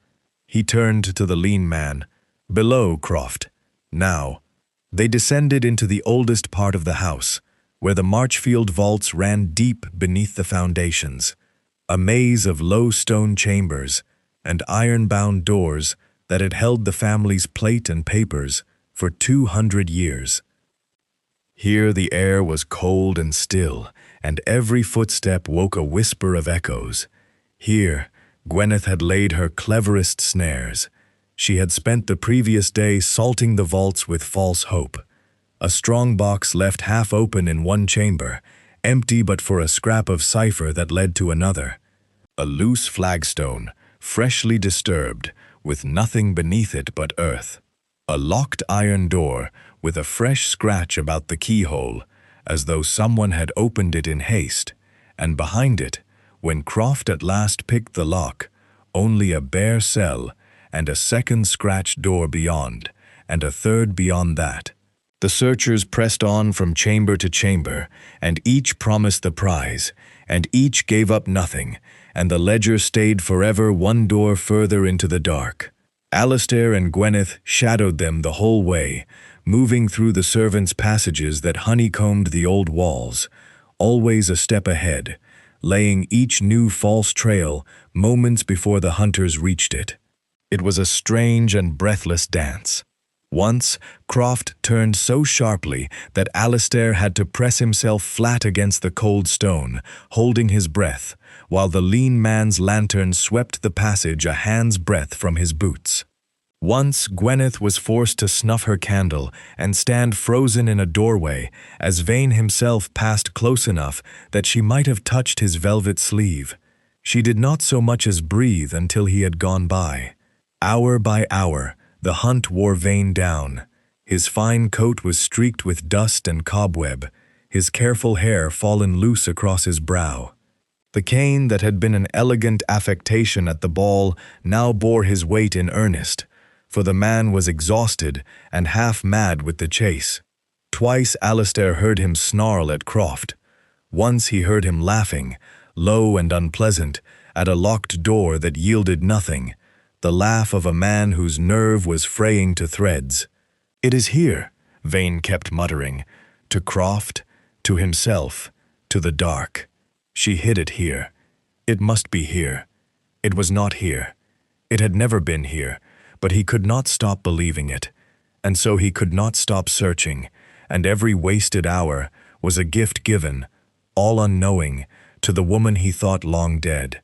Speaker 1: He turned to the lean man. "Below, Croft. Now." They descended into the oldest part of the house, where the Marchfield vaults ran deep beneath the foundations, a maze of low stone chambers and iron-bound doors that had held the family's plate and papers for 200 years. Here the air was cold and still, and every footstep woke a whisper of echoes. Here, Gwyneth had laid her cleverest snares. She had spent the previous day salting the vaults with false hope. A strong box left half open in one chamber, empty but for a scrap of cipher that led to another. A loose flagstone, freshly disturbed, with nothing beneath it but earth. A locked iron door with a fresh scratch about the keyhole, as though someone had opened it in haste, and behind it, when Croft at last picked the lock, only a bare cell, and a second scratched door beyond, and a third beyond that. The searchers pressed on from chamber to chamber, and each promised the prize, and each gave up nothing, and the ledger stayed forever one door further into the dark. Alistair and Gwyneth shadowed them the whole way, moving through the servants' passages that honeycombed the old walls, always a step ahead, laying each new false trail moments before the hunters reached it. It was a strange and breathless dance. Once, Croft turned so sharply that Alistair had to press himself flat against the cold stone, holding his breath, while the lean man's lantern swept the passage a hand's breadth from his boots. Once, Gwyneth was forced to snuff her candle and stand frozen in a doorway as Vane himself passed close enough that she might have touched his velvet sleeve. She did not so much as breathe until he had gone by. Hour by hour, the hunt wore Vane down. His fine coat was streaked with dust and cobweb, his careful hair fallen loose across his brow. The cane that had been an elegant affectation at the ball now bore his weight in earnest, for the man was exhausted and half mad with the chase. Twice Alistair heard him snarl at Croft. Once he heard him laughing, low and unpleasant, at a locked door that yielded nothing, the laugh of a man whose nerve was fraying to threads. "It is here," Vane kept muttering, to Croft, to himself, to the dark. She hid it here. It must be here. It was not here. It had never been here, but he could not stop believing it, and so he could not stop searching, and every wasted hour was a gift given, all unknowing, to the woman he thought long dead.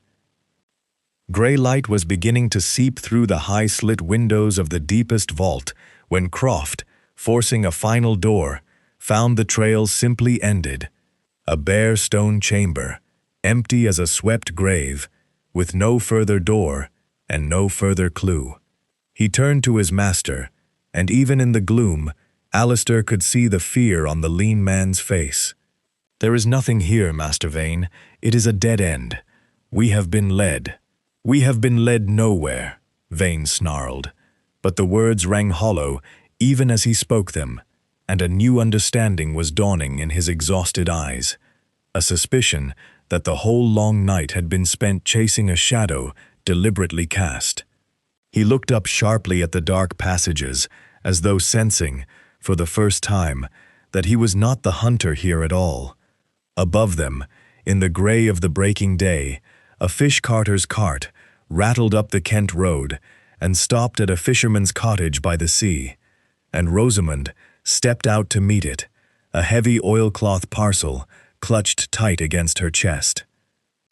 Speaker 1: Grey light was beginning to seep through the high-slit windows of the deepest vault when Croft, forcing a final door, found the trail simply ended. A bare stone chamber, empty as a swept grave, with no further door and no further clue. He turned to his master, and even in the gloom, Alistair could see the fear on the lean man's face. "There is nothing here, Master Vane. It is a dead end. We have been led." "We have been led nowhere," Vane snarled, but the words rang hollow even as he spoke them, and a new understanding was dawning in his exhausted eyes, a suspicion that the whole long night had been spent chasing a shadow deliberately cast. He looked up sharply at the dark passages, as though sensing, for the first time, that he was not the hunter here at all. Above them, in the grey of the breaking day, a fish carter's cart rattled up the Kent road and stopped at a fisherman's cottage by the sea, and Rosamond stepped out to meet it, a heavy oilcloth parcel clutched tight against her chest.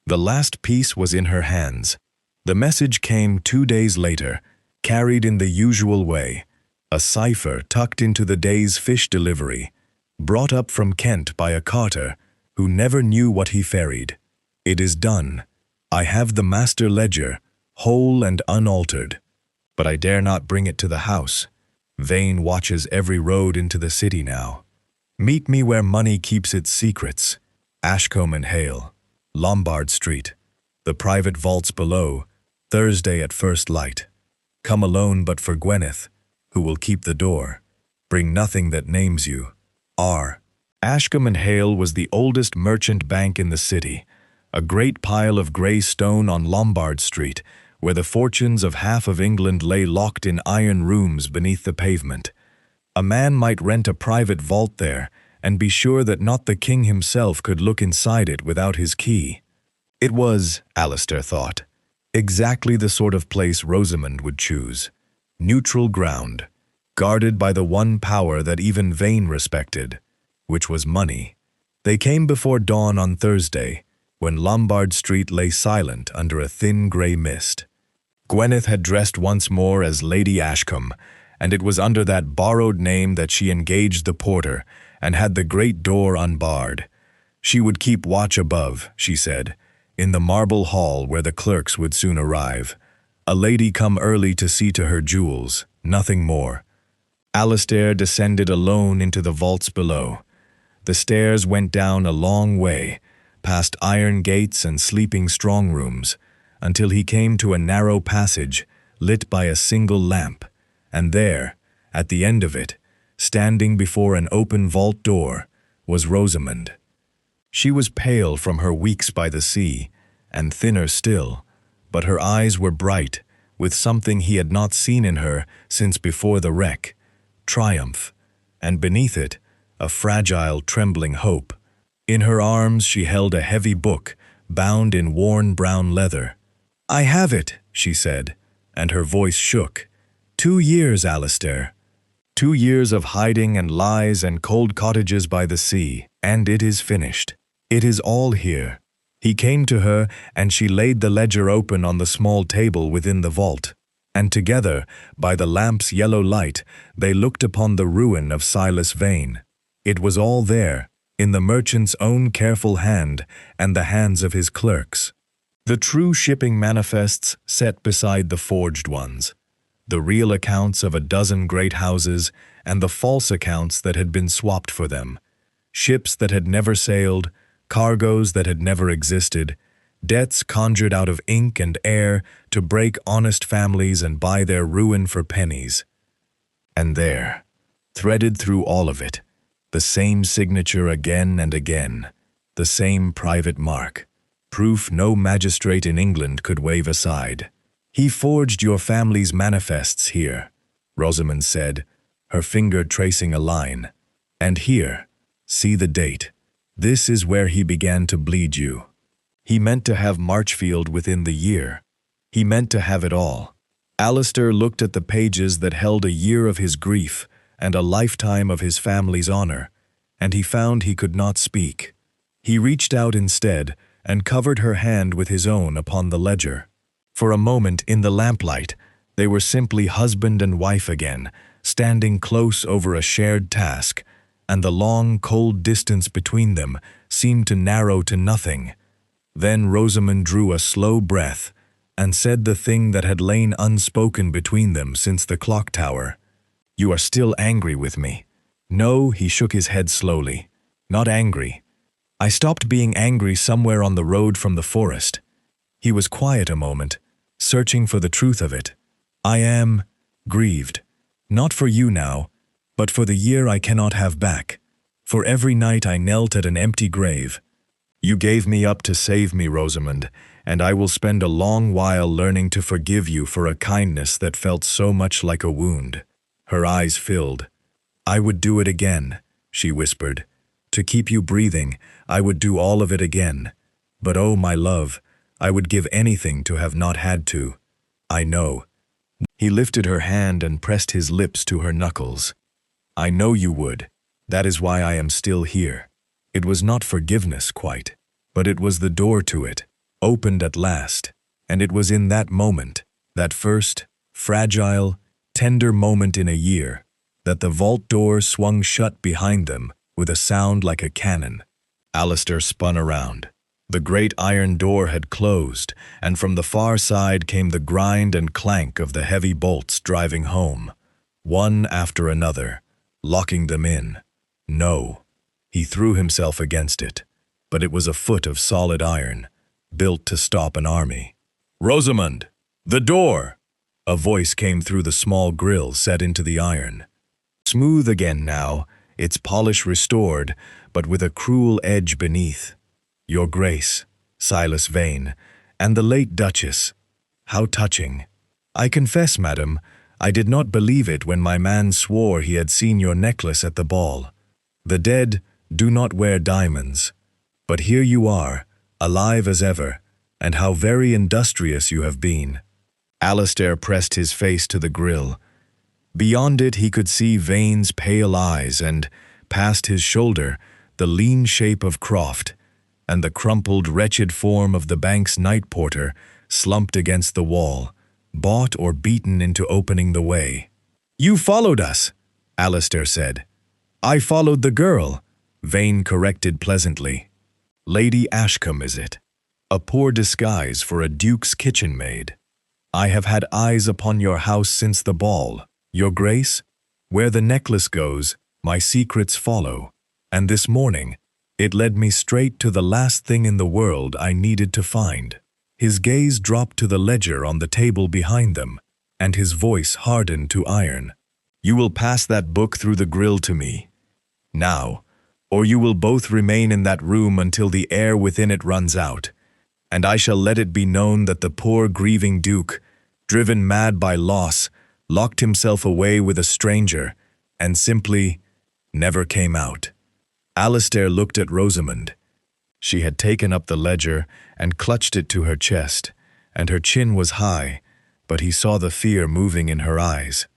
Speaker 1: The last piece was in her hands. The message came 2 days later, carried in the usual way, a cipher tucked into the day's fish delivery, brought up from Kent by a carter who never knew what he ferried. "It is done. I have the master ledger, whole and unaltered, but I dare not bring it to the house. Vane watches every road into the city now. Meet me where money keeps its secrets, Ashcombe and Hale, Lombard Street, the private vaults below, Thursday at first light. Come alone but for Gwyneth, who will keep the door. Bring nothing that names you. R." Ashcombe and Hale was the oldest merchant bank in the city, a great pile of grey stone on Lombard Street, where the fortunes of half of England lay locked in iron rooms beneath the pavement. A man might rent a private vault there and be sure that not the king himself could look inside it without his key. It was, Alistair thought, exactly the sort of place Rosamond would choose. Neutral ground, guarded by the one power that even Vane respected, which was money. They came before dawn on Thursday, when Lombard Street lay silent under a thin grey mist. Gwyneth had dressed once more as Lady Ashcombe, and it was under that borrowed name that she engaged the porter and had the great door unbarred. She would keep watch above, she said, in the marble hall where the clerks would soon arrive. A lady come early to see to her jewels, nothing more. Alistair descended alone into the vaults below. The stairs went down a long way, past iron gates and sleeping strong rooms, until he came to a narrow passage lit by a single lamp, and there, at the end of it, standing before an open vault door, was Rosamond. She was pale from her weeks by the sea, and thinner still, but her eyes were bright, with something he had not seen in her since before the wreck, triumph, and beneath it, a fragile, trembling hope. In her arms she held a heavy book, bound in worn brown leather. "I have it," she said, and her voice shook. 2 years, Alistair. 2 years of hiding and lies and cold cottages by the sea, and it is finished. It is all here. He came to her, and she laid the ledger open on the small table within the vault, and together, by the lamp's yellow light, they looked upon the ruin of Silas Vane. It was all there, in the merchant's own careful hand and the hands of his clerks. The true shipping manifests set beside the forged ones, the real accounts of a dozen great houses and the false accounts that had been swapped for them, ships that had never sailed, cargoes that had never existed, debts conjured out of ink and air to break honest families and buy their ruin for pennies. And there, threaded through all of it, the same signature again and again, the same private mark. proof no magistrate in England could wave aside. He forged your family's manifests here, Rosamond said, her finger tracing a line. And here, see the date. This is where he began to bleed you. He meant to have Marchfield within the year. He meant to have it all. Alistair looked at the pages that held a year of his grief and a lifetime of his family's honor, and he found he could not speak. He reached out instead and covered her hand with his own upon the ledger. For a moment in the lamplight, they were simply husband and wife again, standing close over a shared task, and the long, cold distance between them seemed to narrow to nothing. Then Rosamond drew a slow breath and said the thing that had lain unspoken between them since the clock tower. "You are still angry with me." "No," he shook his head slowly. "Not angry. I stopped being angry somewhere on the road from the forest." He was quiet a moment, searching for the truth of it. "I am grieved. Not for you now, but for the year I cannot have back. For every night I knelt at an empty grave. You gave me up to save me, Rosamond, and I will spend a long while learning to forgive you for a kindness that felt so much like a wound." Her eyes filled. "I would do it again," she whispered. "To keep you breathing, I would do all of it again. But oh, my love, I would give anything to have not had to. I know." He lifted her hand and pressed his lips to her knuckles. "I know you would. That is why I am still here." It was not forgiveness quite, but it was the door to it, opened at last, and it was in that moment, that first, fragile, tender moment in a year, that the vault door swung shut behind them with a sound like a cannon. Alistair spun around. The great iron door had closed, and from the far side came the grind and clank of the heavy bolts driving home, one after another, locking them in. No. He threw himself against it, but it was a foot of solid iron, built to stop an army. "Rosamond! The door!" A voice came through the small grill set into the iron. Smooth again now, its polish restored, but with a cruel edge beneath. "Your Grace, Silas Vane, and the late Duchess. How touching. I confess, madam, I did not believe it when my man swore he had seen your necklace at the ball. The dead do not wear diamonds. But here you are, alive as ever, and how very industrious you have been." Alistair pressed his face to the grill. Beyond it he could see Vane's pale eyes and, past his shoulder, the lean shape of Croft, and the crumpled, wretched form of the bank's night porter slumped against the wall, bought or beaten into opening the way. "You followed us," Alistair said. "I followed the girl," Vane corrected pleasantly. "Lady Ashcombe, is it? A poor disguise for a duke's kitchen maid. I have had eyes upon your house since the ball, your Grace. Where the necklace goes, my secrets follow, and this morning it led me straight to the last thing in the world I needed to find." His gaze dropped to the ledger on the table behind them, and his voice hardened to iron. "You will pass that book through the grill to me. Now, or you will both remain in that room until the air within it runs out, and I shall let it be known that the poor grieving Duke, driven mad by loss, locked himself away with a stranger, and simply never came out." Alistair looked at Rosamond. She had taken up the ledger and clutched it to her chest, and her chin was high, but he saw the fear moving in her eyes.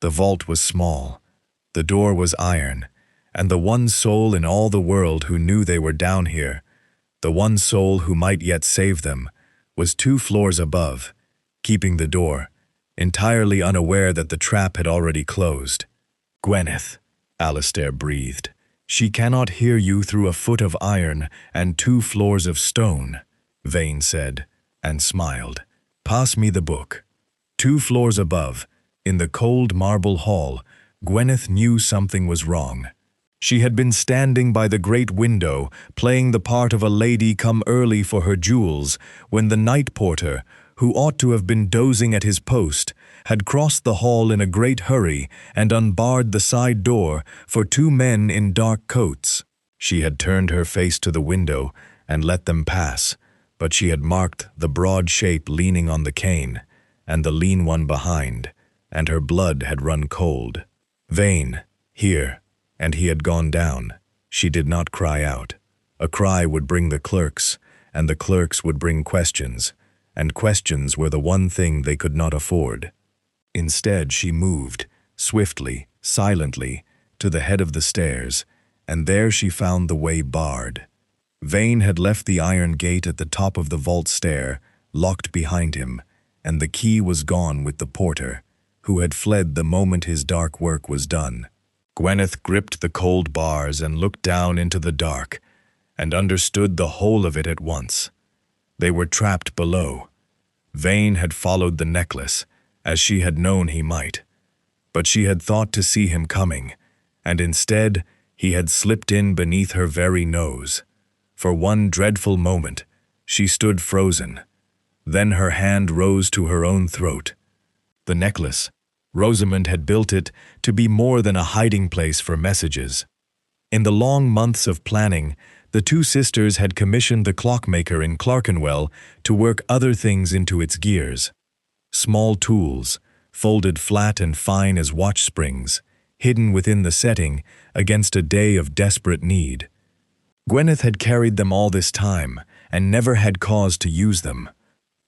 Speaker 1: The vault was small, the door was iron, and the one soul in all the world who knew they were down here, the one soul who might yet save them, was 2 floors above, keeping the door, entirely unaware that the trap had already closed. "Gwyneth," Alistair breathed, "she cannot hear you through a foot of iron and 2 floors of stone," Vane said, and smiled. "Pass me the book." 2 floors above, in the cold marble hall, Gwyneth knew something was wrong. She had been standing by the great window, playing the part of a lady come early for her jewels, when the night porter, who ought to have been dozing at his post, had crossed the hall in a great hurry and unbarred the side door for 2 men in dark coats. She had turned her face to the window and let them pass, but she had marked the broad shape leaning on the cane, and the lean one behind, and her blood had run cold. Vain, here, and he had gone down. She did not cry out. A cry would bring the clerks, and the clerks would bring questions, and questions were the one thing they could not afford. Instead, she moved, swiftly, silently, to the head of the stairs, and there she found the way barred. Vane had left the iron gate at the top of the vault stair, locked behind him, and the key was gone with the porter, who had fled the moment his dark work was done. Gwyneth gripped the cold bars and looked down into the dark, and understood the whole of it at once. They were trapped below. Vane had followed the necklace, as she had known he might, but she had thought to see him coming, and instead he had slipped in beneath her very nose. For one dreadful moment, she stood frozen. Then her hand rose to her own throat. The necklace. Rosamond had built it to be more than a hiding place for messages. In the long months of planning, the two sisters had commissioned the clockmaker in Clerkenwell to work other things into its gears. Small tools, folded flat and fine as watch springs, hidden within the setting against a day of desperate need. Gwyneth had carried them all this time and never had cause to use them.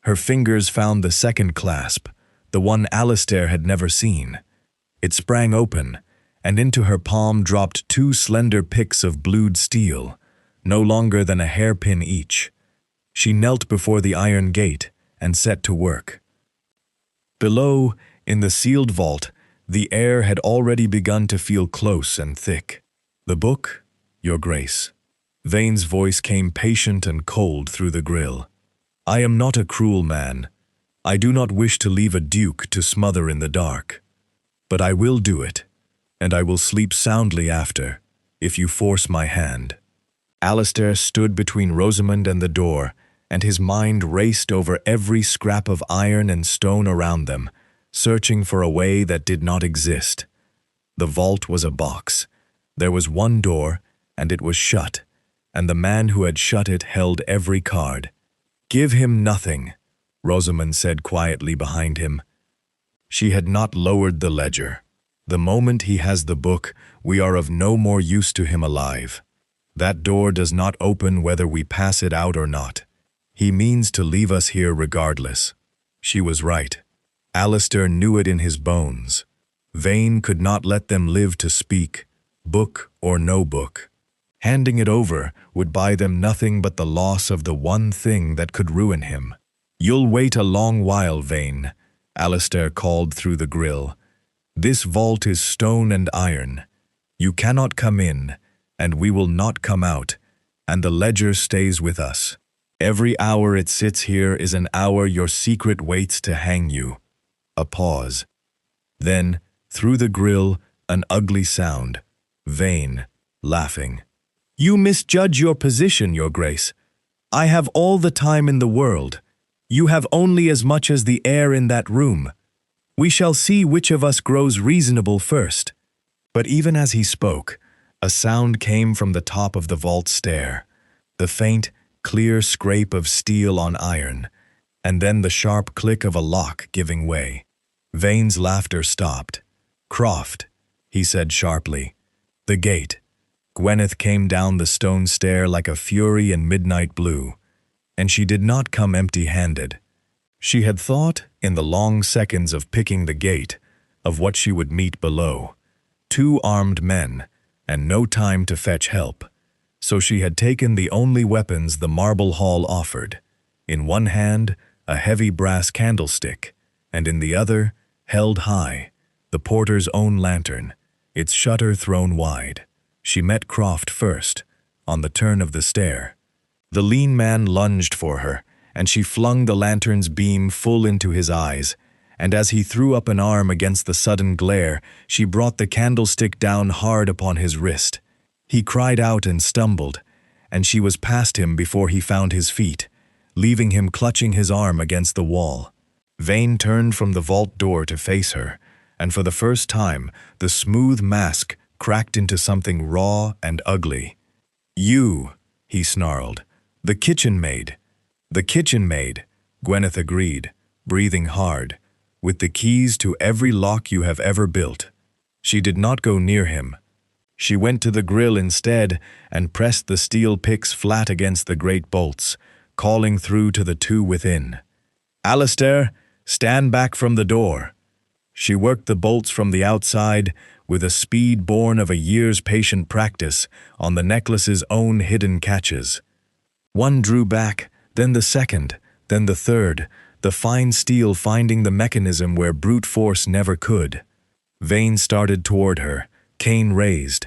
Speaker 1: Her fingers found the second clasp, the one Alistair had never seen. It sprang open, and into her palm dropped two slender picks of blued steel, no longer than a hairpin each. She knelt before the iron gate and set to work. Below, in the sealed vault, the air had already begun to feel close and thick. "The book, Your Grace." Vane's voice came patient and cold through the grille. "I am not a cruel man. I do not wish to leave a duke to smother in the dark. But I will do it, and I will sleep soundly after, if you force my hand." Alistair stood between Rosamond and the door, and his mind raced over every scrap of iron and stone around them, searching for a way that did not exist. The vault was a box. There was one door, and it was shut, and the man who had shut it held every card. "Give him nothing," Rosamond said quietly behind him. She had not lowered the ledger. "The moment he has the book, we are of no more use to him alive. That door does not open whether we pass it out or not. He means to leave us here regardless." She was right. Alistair knew it in his bones. Vane could not let them live to speak, book or no book. Handing it over would buy them nothing but the loss of the one thing that could ruin him. "You'll wait a long while, Vane," Alistair called through the grille. "This vault is stone and iron. You cannot come in, and we will not come out, and the ledger stays with us. Every hour it sits here is an hour your secret waits to hang you." A pause. Then, through the grille, an ugly sound. Vane, laughing. "You misjudge your position, Your Grace. I have all the time in the world. You have only as much as the air in that room. We shall see which of us grows reasonable first." But even as he spoke, a sound came from the top of the vault stair, the faint, clear scrape of steel on iron, and then the sharp click of a lock giving way. Vane's laughter stopped. "Croft," he said sharply. "The gate." Gwyneth came down the stone stair like a fury in midnight blue, and she did not come empty-handed. She had thought, in the long seconds of picking the gate, of what she would meet below. 2 armed men, and no time to fetch help. So she had taken the only weapons the marble hall offered. In one hand, a heavy brass candlestick, and in the other, held high, the porter's own lantern, its shutter thrown wide. She met Croft first, on the turn of the stair. The lean man lunged for her, and she flung the lantern's beam full into his eyes, and as he threw up an arm against the sudden glare, she brought the candlestick down hard upon his wrist. He cried out and stumbled, and she was past him before he found his feet, leaving him clutching his arm against the wall. Vane turned from the vault door to face her, and for the first time the smooth mask cracked into something raw and ugly. "You," he snarled, "the kitchen maid. The kitchen maid, Gwyneth agreed, breathing hard, with the keys to every lock you have ever built. She did not go near him. She went to the grill instead and pressed the steel picks flat against the great bolts, calling through to the two within. "Alistair, stand back from the door." She worked the bolts from the outside with a speed born of a year's patient practice on the necklace's own hidden catches. One drew back, then the second, then the third, the fine steel finding the mechanism where brute force never could. Vane started toward her, cane raised,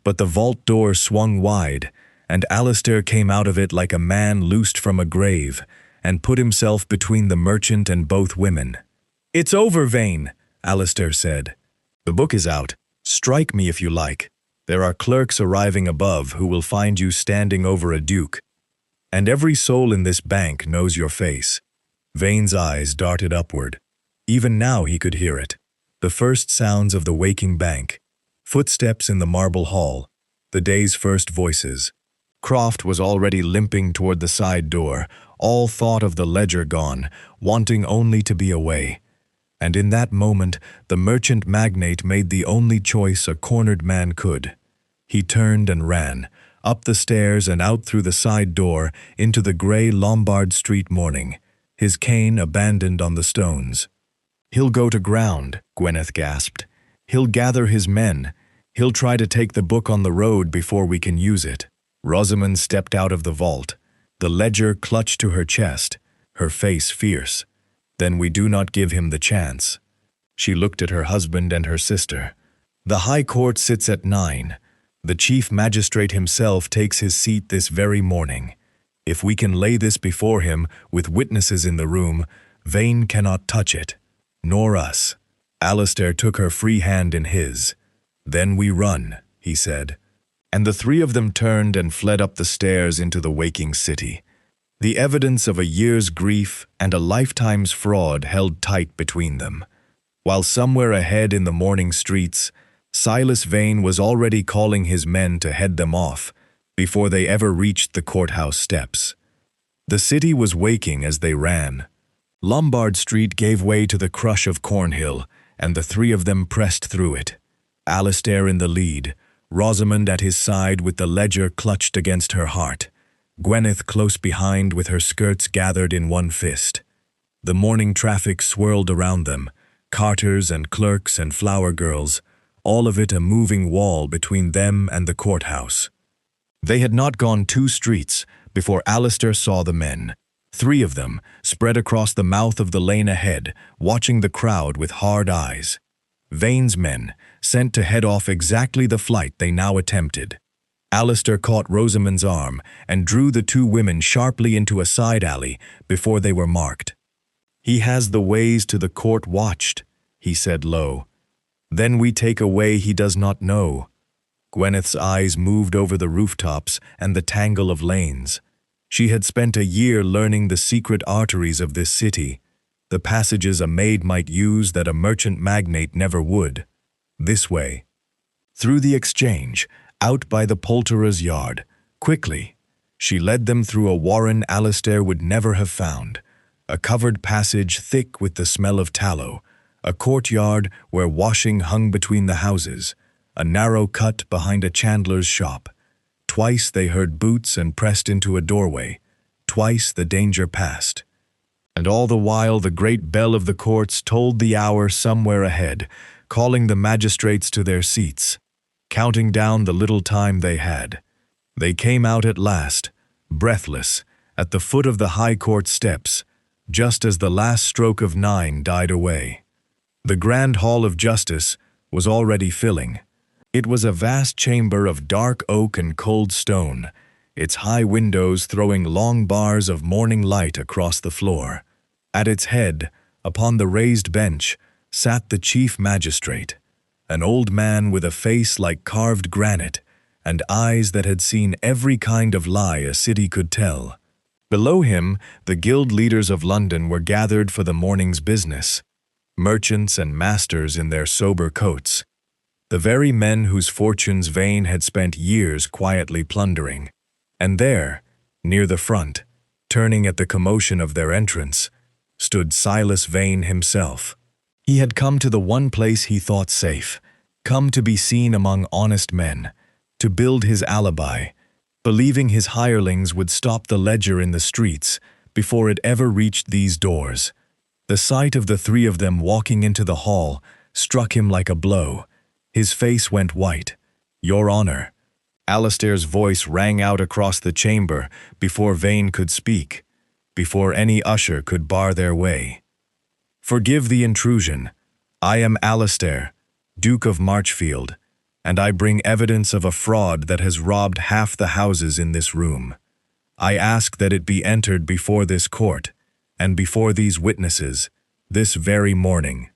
Speaker 1: but the vault door swung wide, and Alistair came out of it like a man loosed from a grave, and put himself between the merchant and both women. "It's over, Vane," Alistair said. "The book is out. Strike me if you like. There are clerks arriving above who will find you standing over a duke. And every soul in this bank knows your face." Vane's eyes darted upward. Even now he could hear it. The first sounds of the waking bank. Footsteps in the marble hall. The day's first voices. Croft was already limping toward the side door, all thought of the ledger gone, wanting only to be away. And in that moment, the merchant magnate made the only choice a cornered man could. He turned and ran, up the stairs and out through the side door into the gray Lombard Street morning, his cane abandoned on the stones. "He'll go to ground," Gwyneth gasped. "He'll gather his men. He'll try to take the book on the road before we can use it." Rosamond stepped out of the vault, the ledger clutched to her chest, her face fierce. "Then we do not give him the chance." She looked at her husband and her sister. "The High Court sits at 9. The Chief Magistrate himself takes his seat this very morning. If we can lay this before him, with witnesses in the room, Vane cannot touch it. Nor us." Alistair took her free hand in his. "Then we run," he said. And the three of them turned and fled up the stairs into the waking city. The evidence of a year's grief and a lifetime's fraud held tight between them. While somewhere ahead in the morning streets, Silas Vane was already calling his men to head them off before they ever reached the courthouse steps. The city was waking as they ran. Lombard Street gave way to the crush of Cornhill, and the three of them pressed through it. Alistair in the lead, Rosamond at his side with the ledger clutched against her heart, Gwyneth close behind with her skirts gathered in one fist. The morning traffic swirled around them, carters and clerks and flower girls, all of it a moving wall between them and the courthouse. They had not gone 2 streets before Alistair saw the men, 3 of them, spread across the mouth of the lane ahead, watching the crowd with hard eyes. Vane's men, sent to head off exactly the flight they now attempted. Alistair caught Rosamond's arm and drew the 2 women sharply into a side alley before they were marked. "He has the ways to the court watched," he said low. "Then we take a way he does not know." Gwyneth's eyes moved over the rooftops and the tangle of lanes. She had spent a year learning the secret arteries of this city, the passages a maid might use that a merchant magnate never would. This way. Through the exchange, out by the poulterer's yard, quickly. She led them through a warren Alistair would never have found, a covered passage thick with the smell of tallow, a courtyard where washing hung between the houses, a narrow cut behind a chandler's shop. Twice they heard boots and pressed into a doorway. Twice the danger passed. And all the while the great bell of the courts tolled the hour somewhere ahead, calling the magistrates to their seats, counting down the little time they had. They came out at last, breathless, at the foot of the High Court steps, just as the last stroke of 9 died away. The Grand Hall of Justice was already filling. It was a vast chamber of dark oak and cold stone, its high windows throwing long bars of morning light across the floor. At its head, upon the raised bench, sat the chief magistrate, an old man with a face like carved granite and eyes that had seen every kind of lie a city could tell. Below him, the guild leaders of London were gathered for the morning's business, merchants and masters in their sober coats, the very men whose fortunes Vane had spent years quietly plundering. And there, near the front, Turning at the commotion of their entrance, stood Silas Vane himself. He had come to the one place he thought safe, come to be seen among honest men, to build his alibi, believing his hirelings would stop the ledger in the streets before it ever reached these doors. The sight of the three of them walking into the hall struck him like a blow. His face went white. "Your Honor." Alistair's voice rang out across the chamber before Vane could speak, before any usher could bar their way. "Forgive the intrusion. I am Alistair, Duke of Marchfield, and I bring evidence of a fraud that has robbed half the houses in this room. I ask that it be entered before this court, and before these witnesses, this very morning."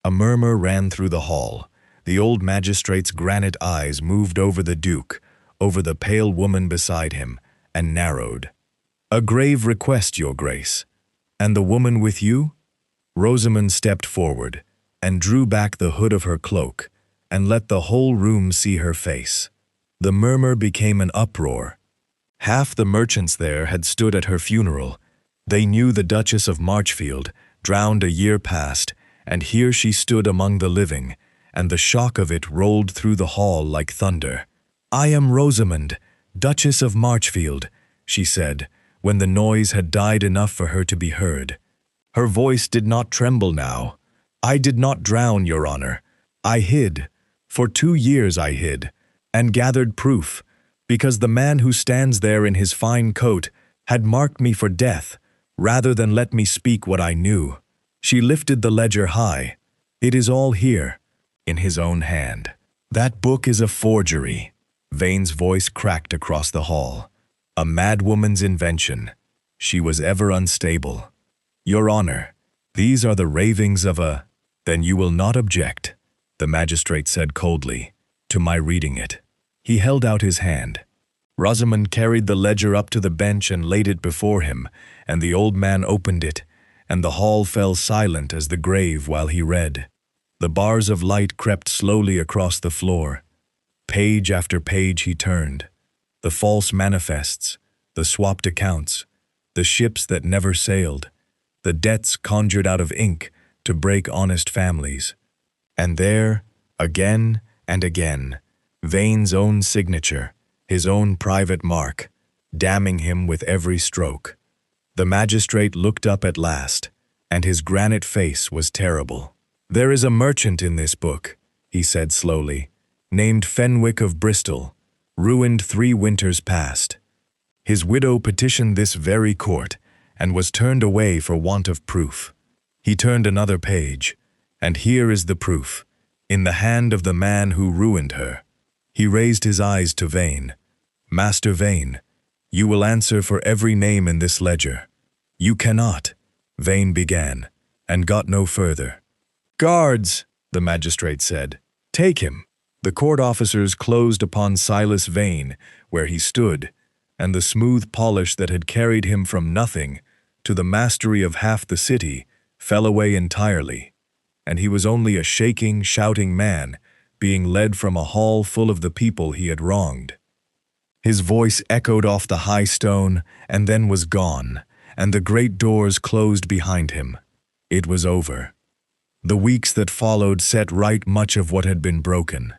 Speaker 1: A murmur ran through the hall. The old magistrate's granite eyes moved over the Duke, over the pale woman beside him, and narrowed. "A grave request, Your Grace. And the woman with you?" Rosamond stepped forward, and drew back the hood of her cloak, and let the whole room see her face. The murmur became an uproar. Half the merchants there had stood at her funeral. They knew the Duchess of Marchfield, drowned a year past, and here she stood among the living, and the shock of it rolled through the hall like thunder. "I am Rosamond, Duchess of Marchfield," she said, when the noise had died enough for her to be heard. Her voice did not tremble now. "I did not drown, Your Honor. I hid. For 2 years I hid, and gathered proof, because the man who stands there in his fine coat had marked me for death, rather than let me speak what I knew." She lifted the ledger high. "It is all here, in his own hand. That book is a forgery." Vane's voice cracked across the hall. "A madwoman's invention. She was ever unstable. Your Honor, these are the ravings of a—" "Then you will not object," the magistrate said coldly, "to my reading it." He held out his hand. Rosamond carried the ledger up to the bench and laid it before him, and the old man opened it, and the hall fell silent as the grave while he read. The bars of light crept slowly across the floor. Page after page he turned. The false manifests, the swapped accounts, the ships that never sailed, the debts conjured out of ink to break honest families. And there, again and again, Vane's own signature, his own private mark, damning him with every stroke. The magistrate looked up at last, and his granite face was terrible. "There is a merchant in this book," he said slowly, "named Fenwick of Bristol, ruined 3 winters past. His widow petitioned this very court, and was turned away for want of proof." He turned another page, and here is the proof, in the hand of the man who ruined her. He raised his eyes to Vane. "Master Vane, you will answer for every name in this ledger." "You cannot," Vane began, and got no further. "Guards," the magistrate said, "take him." The court officers closed upon Silas Vane, where he stood, and the smooth polish that had carried him from nothing to the mastery of half the city fell away entirely, and he was only a shaking, shouting man being led from a hall full of the people he had wronged. His voice echoed off the high stone and then was gone, and the great doors closed behind him. It was over. The weeks that followed set right much of what had been broken.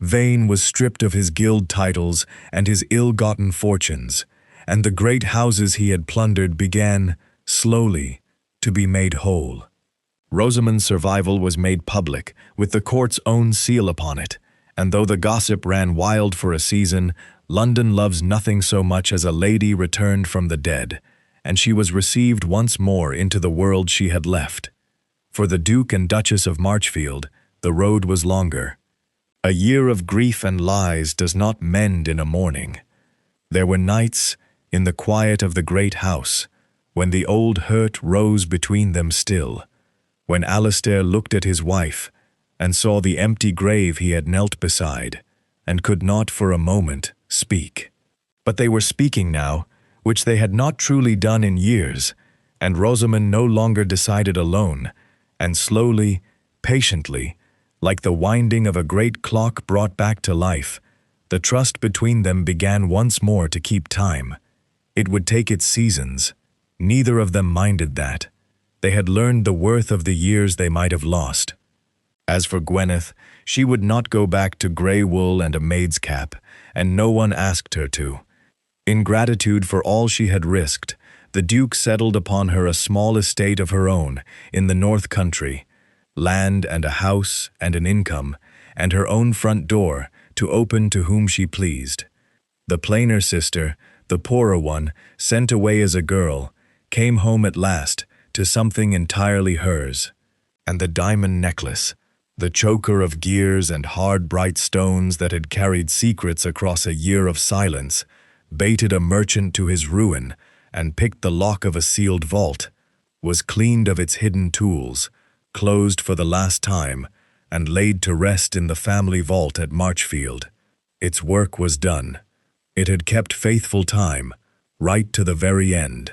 Speaker 1: Vane was stripped of his guild titles and his ill-gotten fortunes, and the great houses he had plundered began, slowly, to be made whole. Rosamond's survival was made public, with the court's own seal upon it, and though the gossip ran wild for a season, London loves nothing so much as a lady returned from the dead, and she was received once more into the world she had left. For the Duke and Duchess of Marchfield, the road was longer. A year of grief and lies does not mend in a morning. There were nights, in the quiet of the great house, when the old hurt rose between them still, when Alistair looked at his wife and saw the empty grave he had knelt beside, and could not for a moment speak. But they were speaking now, which they had not truly done in years, and Rosamond no longer decided alone, and slowly, patiently, like the winding of a great clock brought back to life, the trust between them began once more to keep time. It would take its seasons, Neither of them minded that. They had learned the worth of the years they might have lost. As for Gwyneth, she would not go back to grey wool and a maid's cap, and no one asked her to. In gratitude for all she had risked, the Duke settled upon her a small estate of her own in the North Country, land and a house and an income, and her own front door to open to whom she pleased. The plainer sister, the poorer one, sent away as a girl, came home at last to something entirely hers. And the diamond necklace, the choker of gears and hard bright stones that had carried secrets across a year of silence, baited a merchant to his ruin and picked the lock of a sealed vault, was cleaned of its hidden tools, closed for the last time, and laid to rest in the family vault at Marchfield. Its work was done. It had kept faithful time, right to the very end.